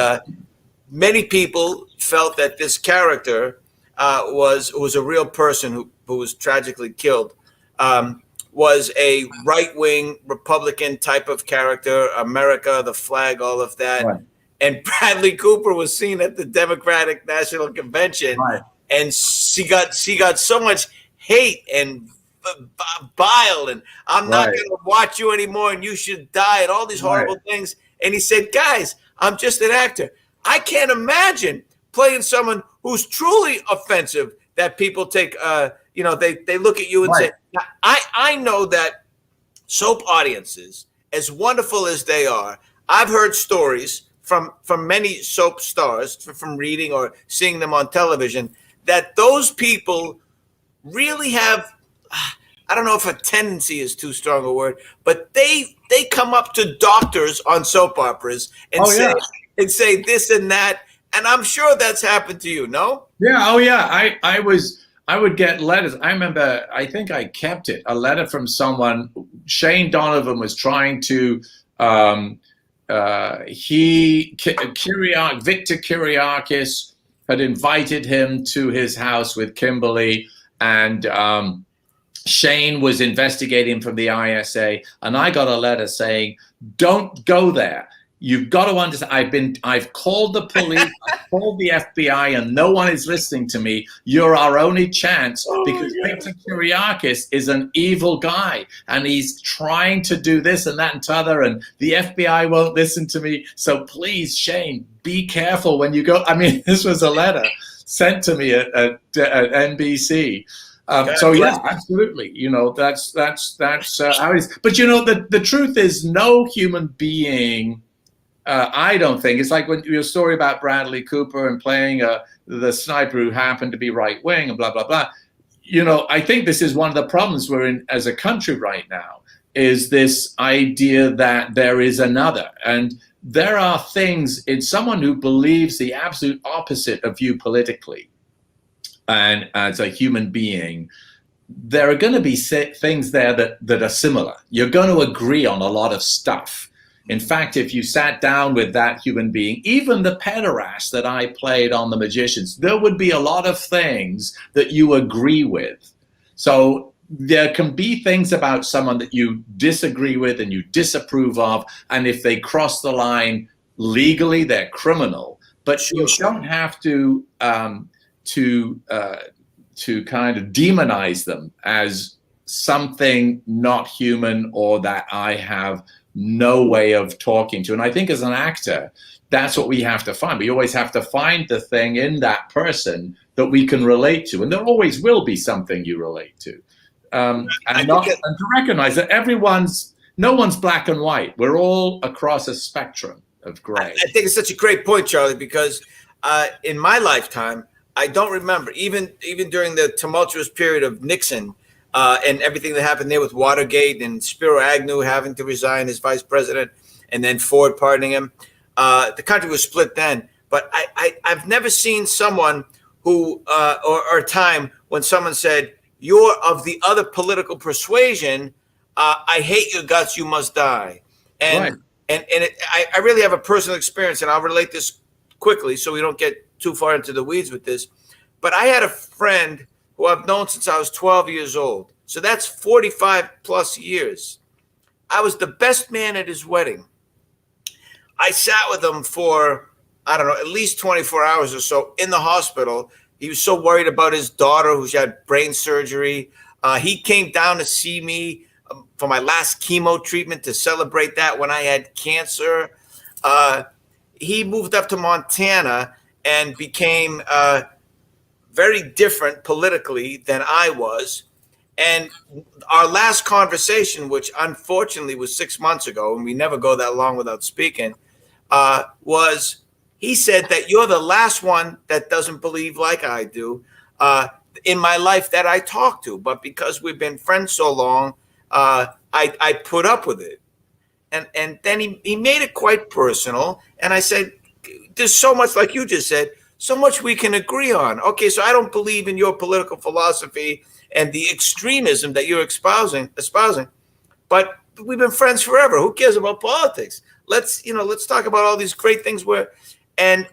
S1: many people felt that this character was a real person who was tragically killed, was a right-wing Republican type of character, America, the flag, all of that. Right. And Bradley Cooper was seen at the Democratic National Convention, right. And she got so much hate and bile, and I'm not going to watch you anymore, and you should die, and all these horrible things. And he said, guys, I'm just an actor. I can't imagine playing someone who's truly offensive that people take, they look at you and say, now, I know that soap audiences, as wonderful as they are, I've heard stories from many soap stars, from reading or seeing them on television, that those people really have, I don't know if a tendency is too strong a word, but they come up to doctors on soap operas and say this and that. And I'm sure that's happened to you, no?
S3: Yeah. Oh, yeah. I would get letters. I remember, I think I kept it, a letter from someone. Shane Donovan was trying to, Victor Kiriakis had invited him to his house with Kimberly, and Shane was investigating from the ISA, and I got a letter saying, don't go there. You've got to understand, I've called the police, I've called the FBI, and no one is listening to me. You're our only chance, because Victor Kiriakis is an evil guy, and he's trying to do this and that and t'other, and the FBI won't listen to me. So please, Shane, be careful when you go. I mean, this was a letter sent to me at NBC. So yeah, absolutely. That's how it is. But the truth is, no human being, I don't think, it's like when your story about Bradley Cooper and playing the sniper who happened to be right wing and blah blah blah. I think this is one of the problems we're in as a country right now, is this idea that there is another. And there are things in someone who believes the absolute opposite of you politically and as a human being. There are going to be things there that are similar. You're going to agree on a lot of stuff. In fact, if you sat down with that human being, even the pederast that I played on The Magicians, there would be a lot of things that you agree with. So there can be things about someone that you disagree with and you disapprove of, and if they cross the line legally, they're criminal. But you don't have to kind of demonize them as something not human or that I have no way of talking to. And I think as an actor, that's what we have to find. We always have to find the thing in that person that we can relate to. And there always will be something you relate to. And to recognize that no one's black and white. We're all across a spectrum of gray.
S1: I think it's such a great point, Charlie, because in my lifetime, I don't remember, even during the tumultuous period of Nixon and everything that happened there with Watergate and Spiro Agnew having to resign as vice president and then Ford pardoning him. The country was split then. But I've never seen someone who or a time when someone said, "You're of the other political persuasion. I hate your guts. You must die." And right. I really have a personal experience, and I'll relate this quickly so we don't get too far into the weeds with this. But I had a friend who I've known since I was 12 years old. So that's 45 plus years. I was the best man at his wedding. I sat with him for, I don't know, at least 24 hours or so in the hospital. He was so worried about his daughter who had brain surgery. He came down to see me for my last chemo treatment to celebrate that when I had cancer. He moved up to Montana and became very different politically than I was. And our last conversation, which unfortunately was 6 months ago, and we never go that long without speaking, was he said that you're the last one that doesn't believe like I do in my life that I talk to. But because we've been friends so long, I put up with it. And then he made it quite personal. And I said, there's so much, like you just said, so much we can agree on. Okay, so I don't believe in your political philosophy and the extremism that you're espousing, but we've been friends forever. Who cares about politics? Let's talk about all these great things and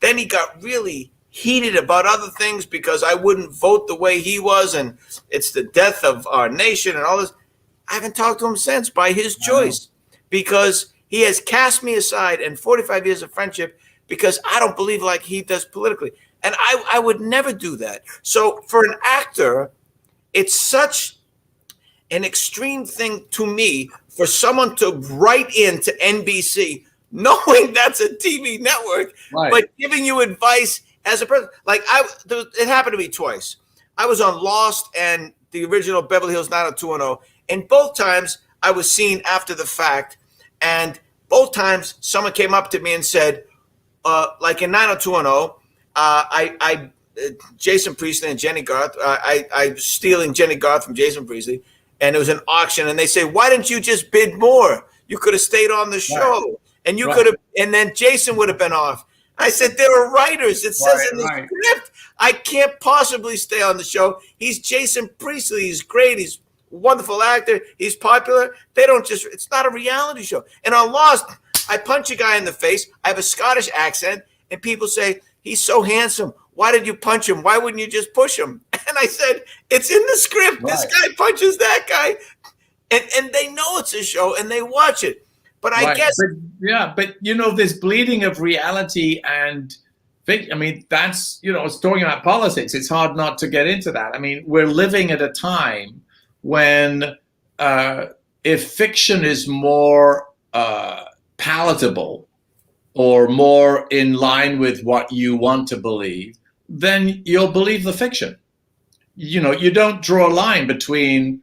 S1: then he got really heated about other things because I wouldn't vote the way he was, and it's the death of our nation and all this. I haven't talked to him since by his choice because he has cast me aside in 45 years of friendship because I don't believe like he does politically. And I would never do that. So for an actor, it's such an extreme thing to me for someone to write into NBC, knowing that's a TV network, right, but giving you advice as a person. Like it happened to me twice. I was on Lost and the original Beverly Hills 90210. And both times I was seen after the fact. And both times someone came up to me and said, like in 90210, Jason Priestley and Jenny Garth, I was stealing Jenny Garth from Jason Priestley, and it was an auction, and they say, why didn't you just bid more? You could have stayed on the show, right, and you could have, and then Jason would have been off. I said, there are writers. It says in the script, I can't possibly stay on the show. He's Jason Priestley. He's great. He's a wonderful actor. He's popular. They don't just, it's not a reality show. And on Lost, I punch a guy in the face. I have a Scottish accent, and people say, he's so handsome. Why did you punch him? Why wouldn't you just push him? And I said, it's in the script. Right. This guy punches that guy. And they know it's a show, and they watch it. But I guess.
S3: But this bleeding of reality and I mean, that's, it's talking about politics. It's hard not to get into that. I mean, we're living at a time when if fiction is more palatable or more in line with what you want to believe, then you'll believe the fiction. You don't draw a line between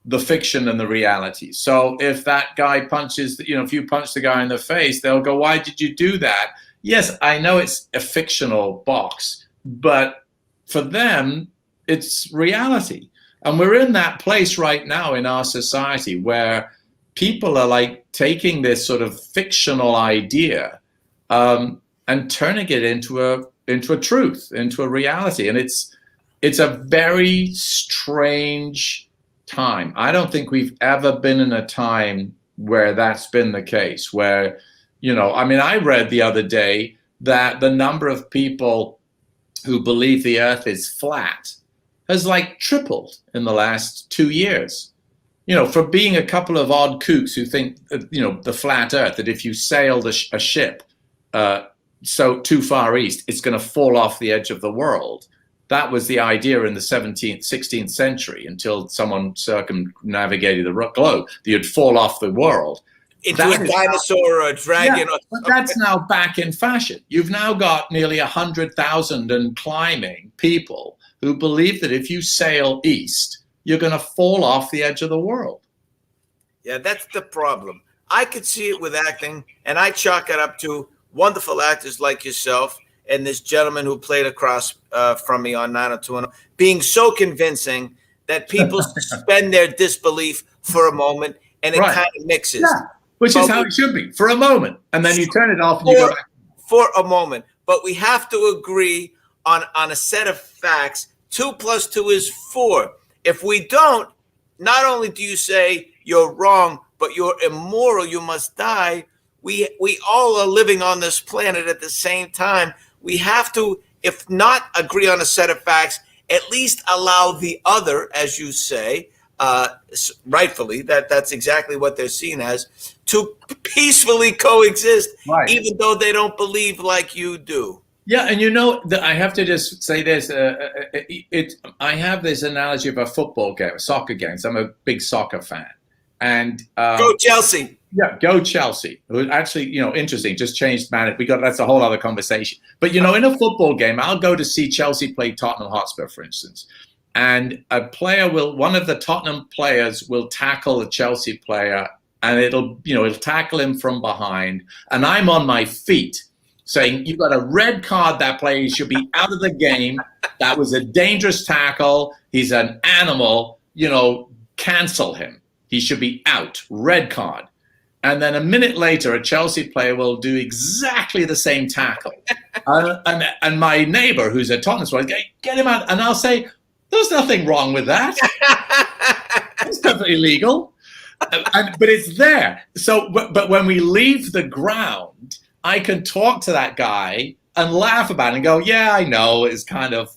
S3: the fiction and the reality. So if that guy punches, if you punch the guy in the face, they'll go, why did you do that? Yes, I know it's a fictional box, but for them, it's reality. And we're in that place right now in our society where people are like taking this sort of fictional idea and turning it into a truth, into a reality. And it's a very strange time. I don't think we've ever been in a time where that's been the case, where, I mean, I read the other day that the number of people who believe the earth is flat has like tripled in the last 2 years. For being a couple of odd kooks who think, the flat earth, that if you sailed a ship so too far east, it's going to fall off the edge of the world. That was the idea in the 17th, 16th century, until someone circumnavigated the globe. You'd fall off the world.
S1: Into a dinosaur or a dragon.
S3: Yeah, but that's now back in fashion. You've now got nearly 100,000 and climbing people who believe that if you sail east, you're going to fall off the edge of the world.
S1: Yeah, that's the problem. I could see it with acting, and I chalk it up to wonderful actors like yourself and this gentleman who played across from me on 90210 being so convincing that people suspend their disbelief for a moment, and it kind of mixes.
S3: Yeah. Which is how it should be, for a moment. And then you turn it off and you go back.
S1: For a moment. But we have to agree on a set of facts. 2 + 2 is 4. If we don't, not only do you say you're wrong, but you're immoral, you must die. We all are living on this planet at the same time. We have to, if not agree on a set of facts, at least allow the other, as you say, rightfully, that's exactly what they're seen as, to peacefully coexist, even though they don't believe like you do.
S3: Yeah, and I have to just say this. I have this analogy of a football game, a soccer game. So I'm a big soccer fan. And
S1: go Chelsea.
S3: Yeah, go Chelsea. It was actually, interesting, just changed manager. That's a whole other conversation. But, in a football game, I'll go to see Chelsea play Tottenham Hotspur, for instance. And one of the Tottenham players will tackle a Chelsea player, and it'll tackle him from behind. And I'm on my feet saying, you've got a red card, that player should be out of the game. That was a dangerous tackle. He's an animal, cancel him. He should be out, red card. And then a minute later, a Chelsea player will do exactly the same tackle. and my neighbor, who's a Tottenham player, get him out. And I'll say, there's nothing wrong with that. It's perfectly legal. But it's there. So, but when we leave the ground, I can talk to that guy and laugh about it and go, yeah, I know. It's kind of,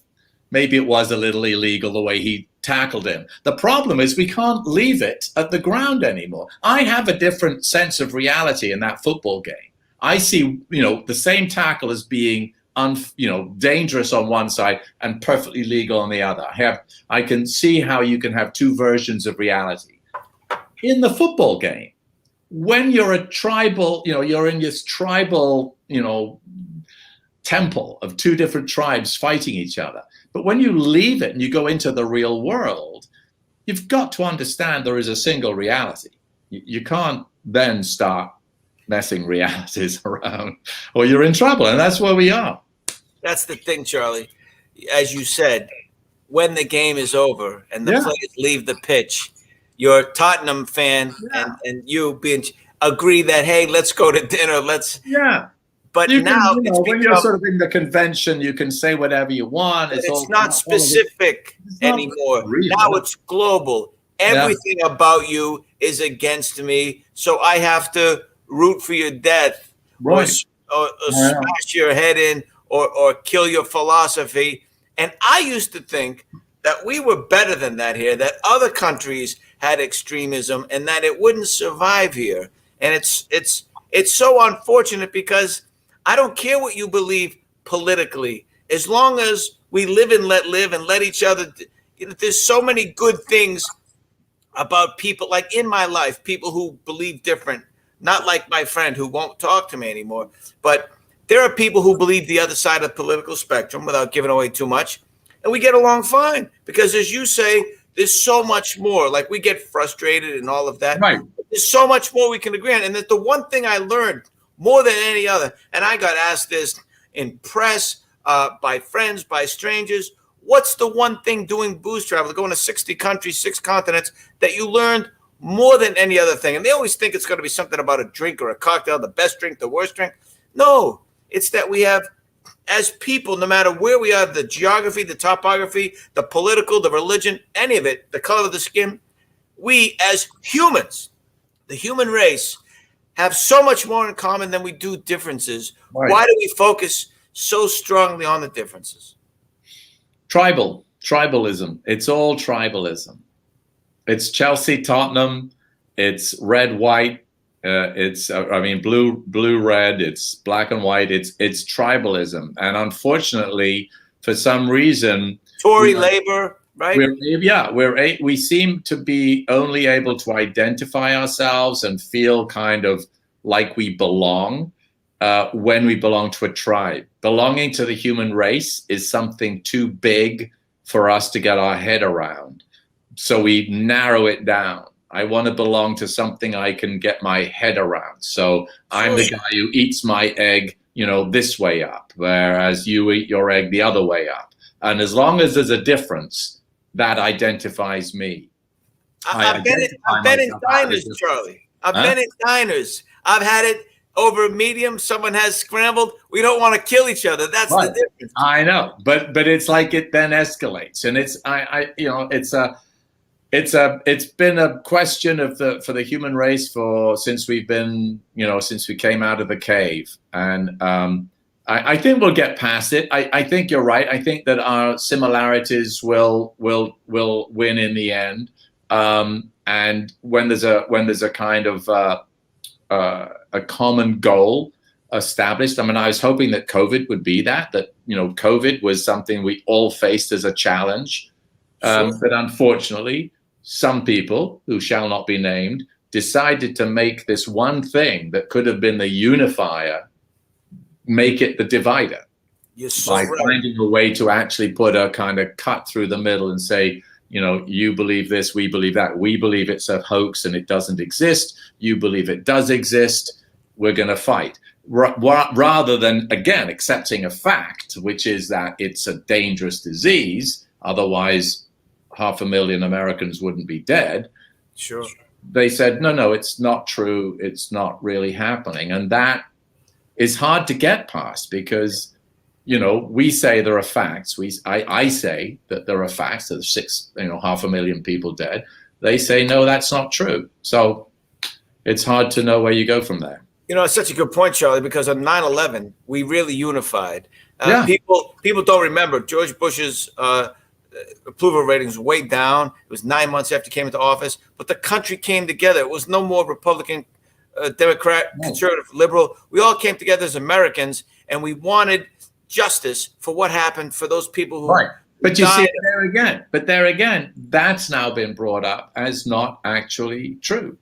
S3: maybe it was a little illegal the way he tackled him. The problem is we can't leave it at the ground anymore. I have a different sense of reality in that football game. I see, the same tackle as being dangerous on one side and perfectly legal on the other. I can see how you can have two versions of reality. In the football game, when you're a tribal, you're in this tribal, temple of two different tribes fighting each other. But when you leave it and you go into the real world, you've got to understand there is a single reality. You can't then start messing realities around or you're in trouble. And that's where we are.
S1: That's the thing, Charlie. As you said, when the game is over and the players leave the pitch, your Tottenham fan and you agree that, hey, let's go to dinner. But now
S3: when you're sort of in the convention, you can say whatever you want.
S1: It's not specific anymore. Now it's global. Everything about you is against me, so I have to root for your death or smash your head in or kill your philosophy. And I used to think that we were better than that here, that other countries had extremism and that it wouldn't survive here. And it's so unfortunate because I don't care what you believe politically, as long as we live and let each other. There's so many good things about people, like in my life, people who believe different, not like my friend who won't talk to me anymore. But there are people who believe the other side of the political spectrum without giving away too much. And we get along fine because, as you say, there's so much more. Like, we get frustrated and all of that.
S3: Right.
S1: There's so much more we can agree on. And that the one thing I learned more than any other, and I got asked this in press, by friends, by strangers, what's the one thing doing booze travel, going to 60 countries, 6 continents, that you learned more than any other thing. And they always think it's going to be something about a drink or a cocktail, the best drink, the worst drink. No, it's that we have, as people, no matter where we are, the geography, the topography, the political, the religion, any of it, the color of the skin, we as humans, the human race, have so much more in common than we do differences.
S3: Right.
S1: Why do we focus so strongly on the differences?
S3: Tribalism. It's all tribalism. It's Chelsea, Tottenham. It's red, white. It's blue, red. It's black and white. It's tribalism. And unfortunately, for some reason,
S1: Tory labor, right?
S3: We seem to be only able to identify ourselves and feel kind of like we belong when we belong to a tribe. Belonging to the human race is something too big for us to get our head around. So we narrow it down. I want to belong to something I can get my head around. So I'm the guy who eats my egg, this way up, whereas you eat your egg the other way up. And as long as there's a difference, that identifies me.
S1: I've been in diners, Charlie. I've been in diners. I've had it over medium. Someone has scrambled. We don't want to kill each other. That's the difference.
S3: I know, but it's like it then escalates, and it's been a question for the human race since we came out of the cave, and I think we'll get past it. I think you're right. I think that our similarities will win in the end. And when there's a kind of a common goal established. I mean, I was hoping that COVID would be that COVID was something we all faced as a challenge. But unfortunately, some people who shall not be named decided to make this one thing that could have been the unifier, make it the divider. By finding a way to actually put a kind of cut through the middle and say, you believe this, we believe that. We believe it's a hoax and it doesn't exist. You believe it does exist. We're going to fight. Rather than, again, accepting a fact, which is that it's a dangerous disease, otherwise 500,000 Americans wouldn't be dead.
S1: Sure. They
S3: said, no, it's not true. It's not really happening. And that is hard to get past because, we say there are facts. I say that there are facts. There's 500,000 people dead. They say, no, that's not true. So it's hard to know where you go from there.
S1: It's such a good point, Charlie, because on 9/11, we really unified. People don't remember George Bush's approval ratings way down. It was 9 months after he came into office, but the country came together. It was no more Republican, Democrat, conservative, liberal. We all came together as Americans, and we wanted justice for what happened for those people who
S3: But you see, there again, that's now been brought up as not actually true.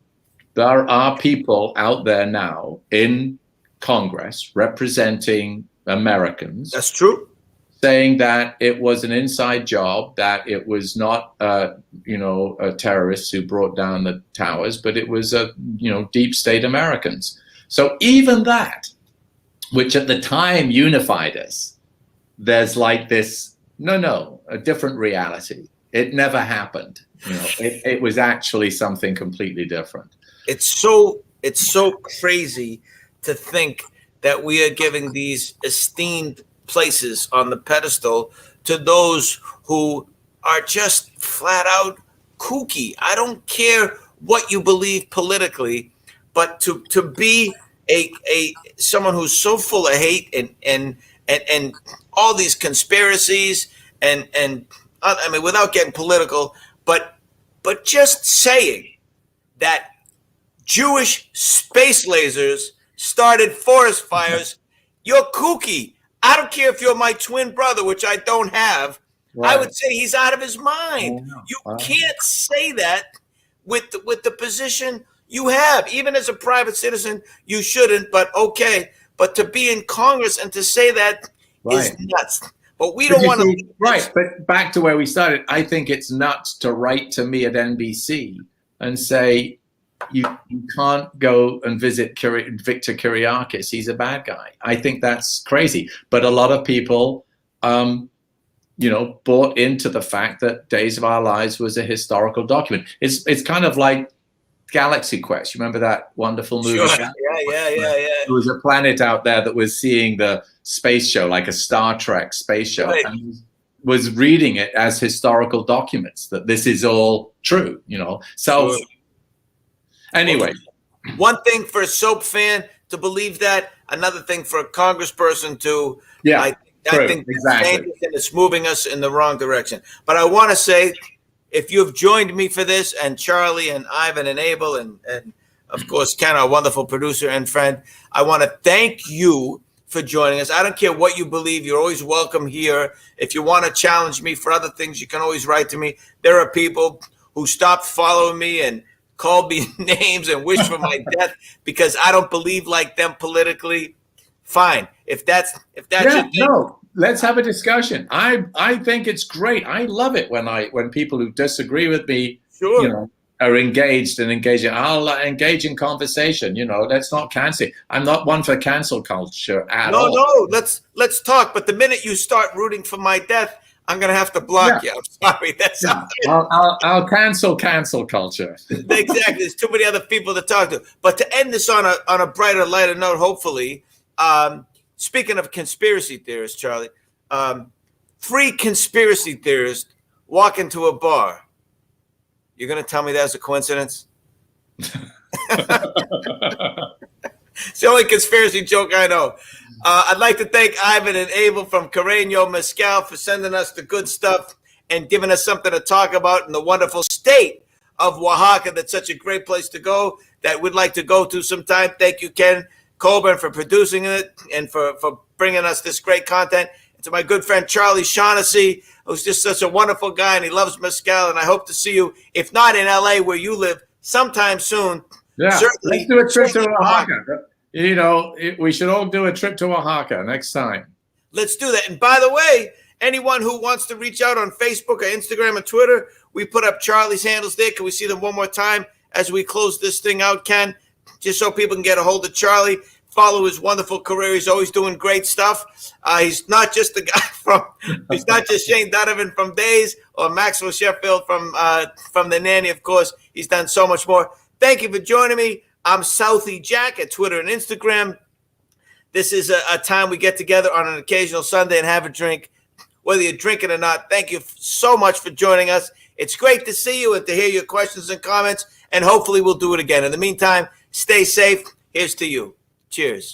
S3: There are people out there now in Congress representing Americans.
S1: That's true.
S3: Saying that it was an inside job, that it was not, terrorists who brought down the towers, but it was, deep state Americans. So even that, which at the time unified us, there's like this, a different reality. It never happened. It was actually something completely different.
S1: It's so crazy to think that we are giving these esteemed places on the pedestal to those who are just flat out kooky. I don't care what you believe politically, but to be a someone who's so full of hate and all these conspiracies and I mean, without getting political, but just saying that Jewish space lasers started forest fires, you're kooky. I don't care if you're my twin brother, which I don't have. Right. I would say he's out of his mind. You can't say that with the position you have. Even as a private citizen, you shouldn't, but okay. But to be in Congress and to say that is nuts. But we don't want to.
S3: Right. But back to where we started, I think it's nuts to write to me at NBC and say, you can't go and visit Victor Kiriakis. He's a bad guy. I think that's crazy. But a lot of people, bought into the fact that Days of Our Lives was a historical document. It's kind of like, Galaxy Quest. You remember that wonderful movie?
S1: Sure. Yeah.
S3: There was a planet out there that was seeing the space show, like a Star Trek space show,
S1: Right.
S3: and was reading it as historical documents that this is all true, you know. So
S1: Sure.
S3: anyway,
S1: One thing for a soap fan to believe that, another thing for a congressperson to,
S3: yeah,
S1: I
S3: true,
S1: think that's
S3: exactly.
S1: dangerous and it's moving us in the wrong direction. But I want to say, if you've joined me for this, and Charlie and Ivan and Abel and of course Ken, our wonderful producer and friend, I want to thank you for joining us. I don't care what you believe. You're always welcome here. If you want to challenge me for other things, you can always write to me. There are people who stopped following me and called me names and wished for my death because I don't believe like them politically. Fine. If that's
S3: Yeah,
S1: your thing,
S3: no, let's have a discussion. I think it's great. I love it when people who disagree with me,
S1: sure.
S3: you know, are engaged and engaging. I'll engage in conversation. You know, let's not cancel. I'm not one for cancel culture at all.
S1: No, let's talk. But the minute you start rooting for my death, I'm gonna have to block you. I'm sorry. That's
S3: I'll cancel culture.
S1: exactly. There's too many other people to talk to. But to end this on a brighter, lighter note, hopefully. Speaking of conspiracy theorists, Charlie, 3 conspiracy theorists walk into a bar. You're gonna tell me that's a coincidence? It's the only conspiracy joke I know. I'd like to thank Ivan and Abel from Carreño Mezcal for sending us the good stuff and giving us something to talk about in the wonderful state of Oaxaca. That's such a great place to go that we'd like to go to sometime. Thank you, Ken Colburn, for producing it and for bringing us this great content. And to my good friend Charlie Shaughnessy, who's just such a wonderful guy and he loves Mezcal. And I hope to see you, if not in LA where you live, sometime soon.
S3: Yeah,
S1: Certainly,
S3: let's do a trip to Oaxaca. You know, we should all do a trip to Oaxaca next time.
S1: Let's do that. And by the way, anyone who wants to reach out on Facebook or Instagram or Twitter, we put up Charlie's handles there. Can we see them one more time as we close this thing out, Ken? Just so people can get a hold of Charlie, follow his wonderful career. He's always doing great stuff. He's not just the guy he's not just Shane Donovan from Days or Maxwell Sheffield from The Nanny, of course. He's done so much more. Thank you for joining me. I'm Southie Jack at Twitter and Instagram. This is a time we get together on an occasional Sunday and have a drink, whether you're drinking or not. Thank you so much for joining us. It's great to see you and to hear your questions and comments, and hopefully we'll do it again. In the meantime, stay safe. Here's to you. Cheers.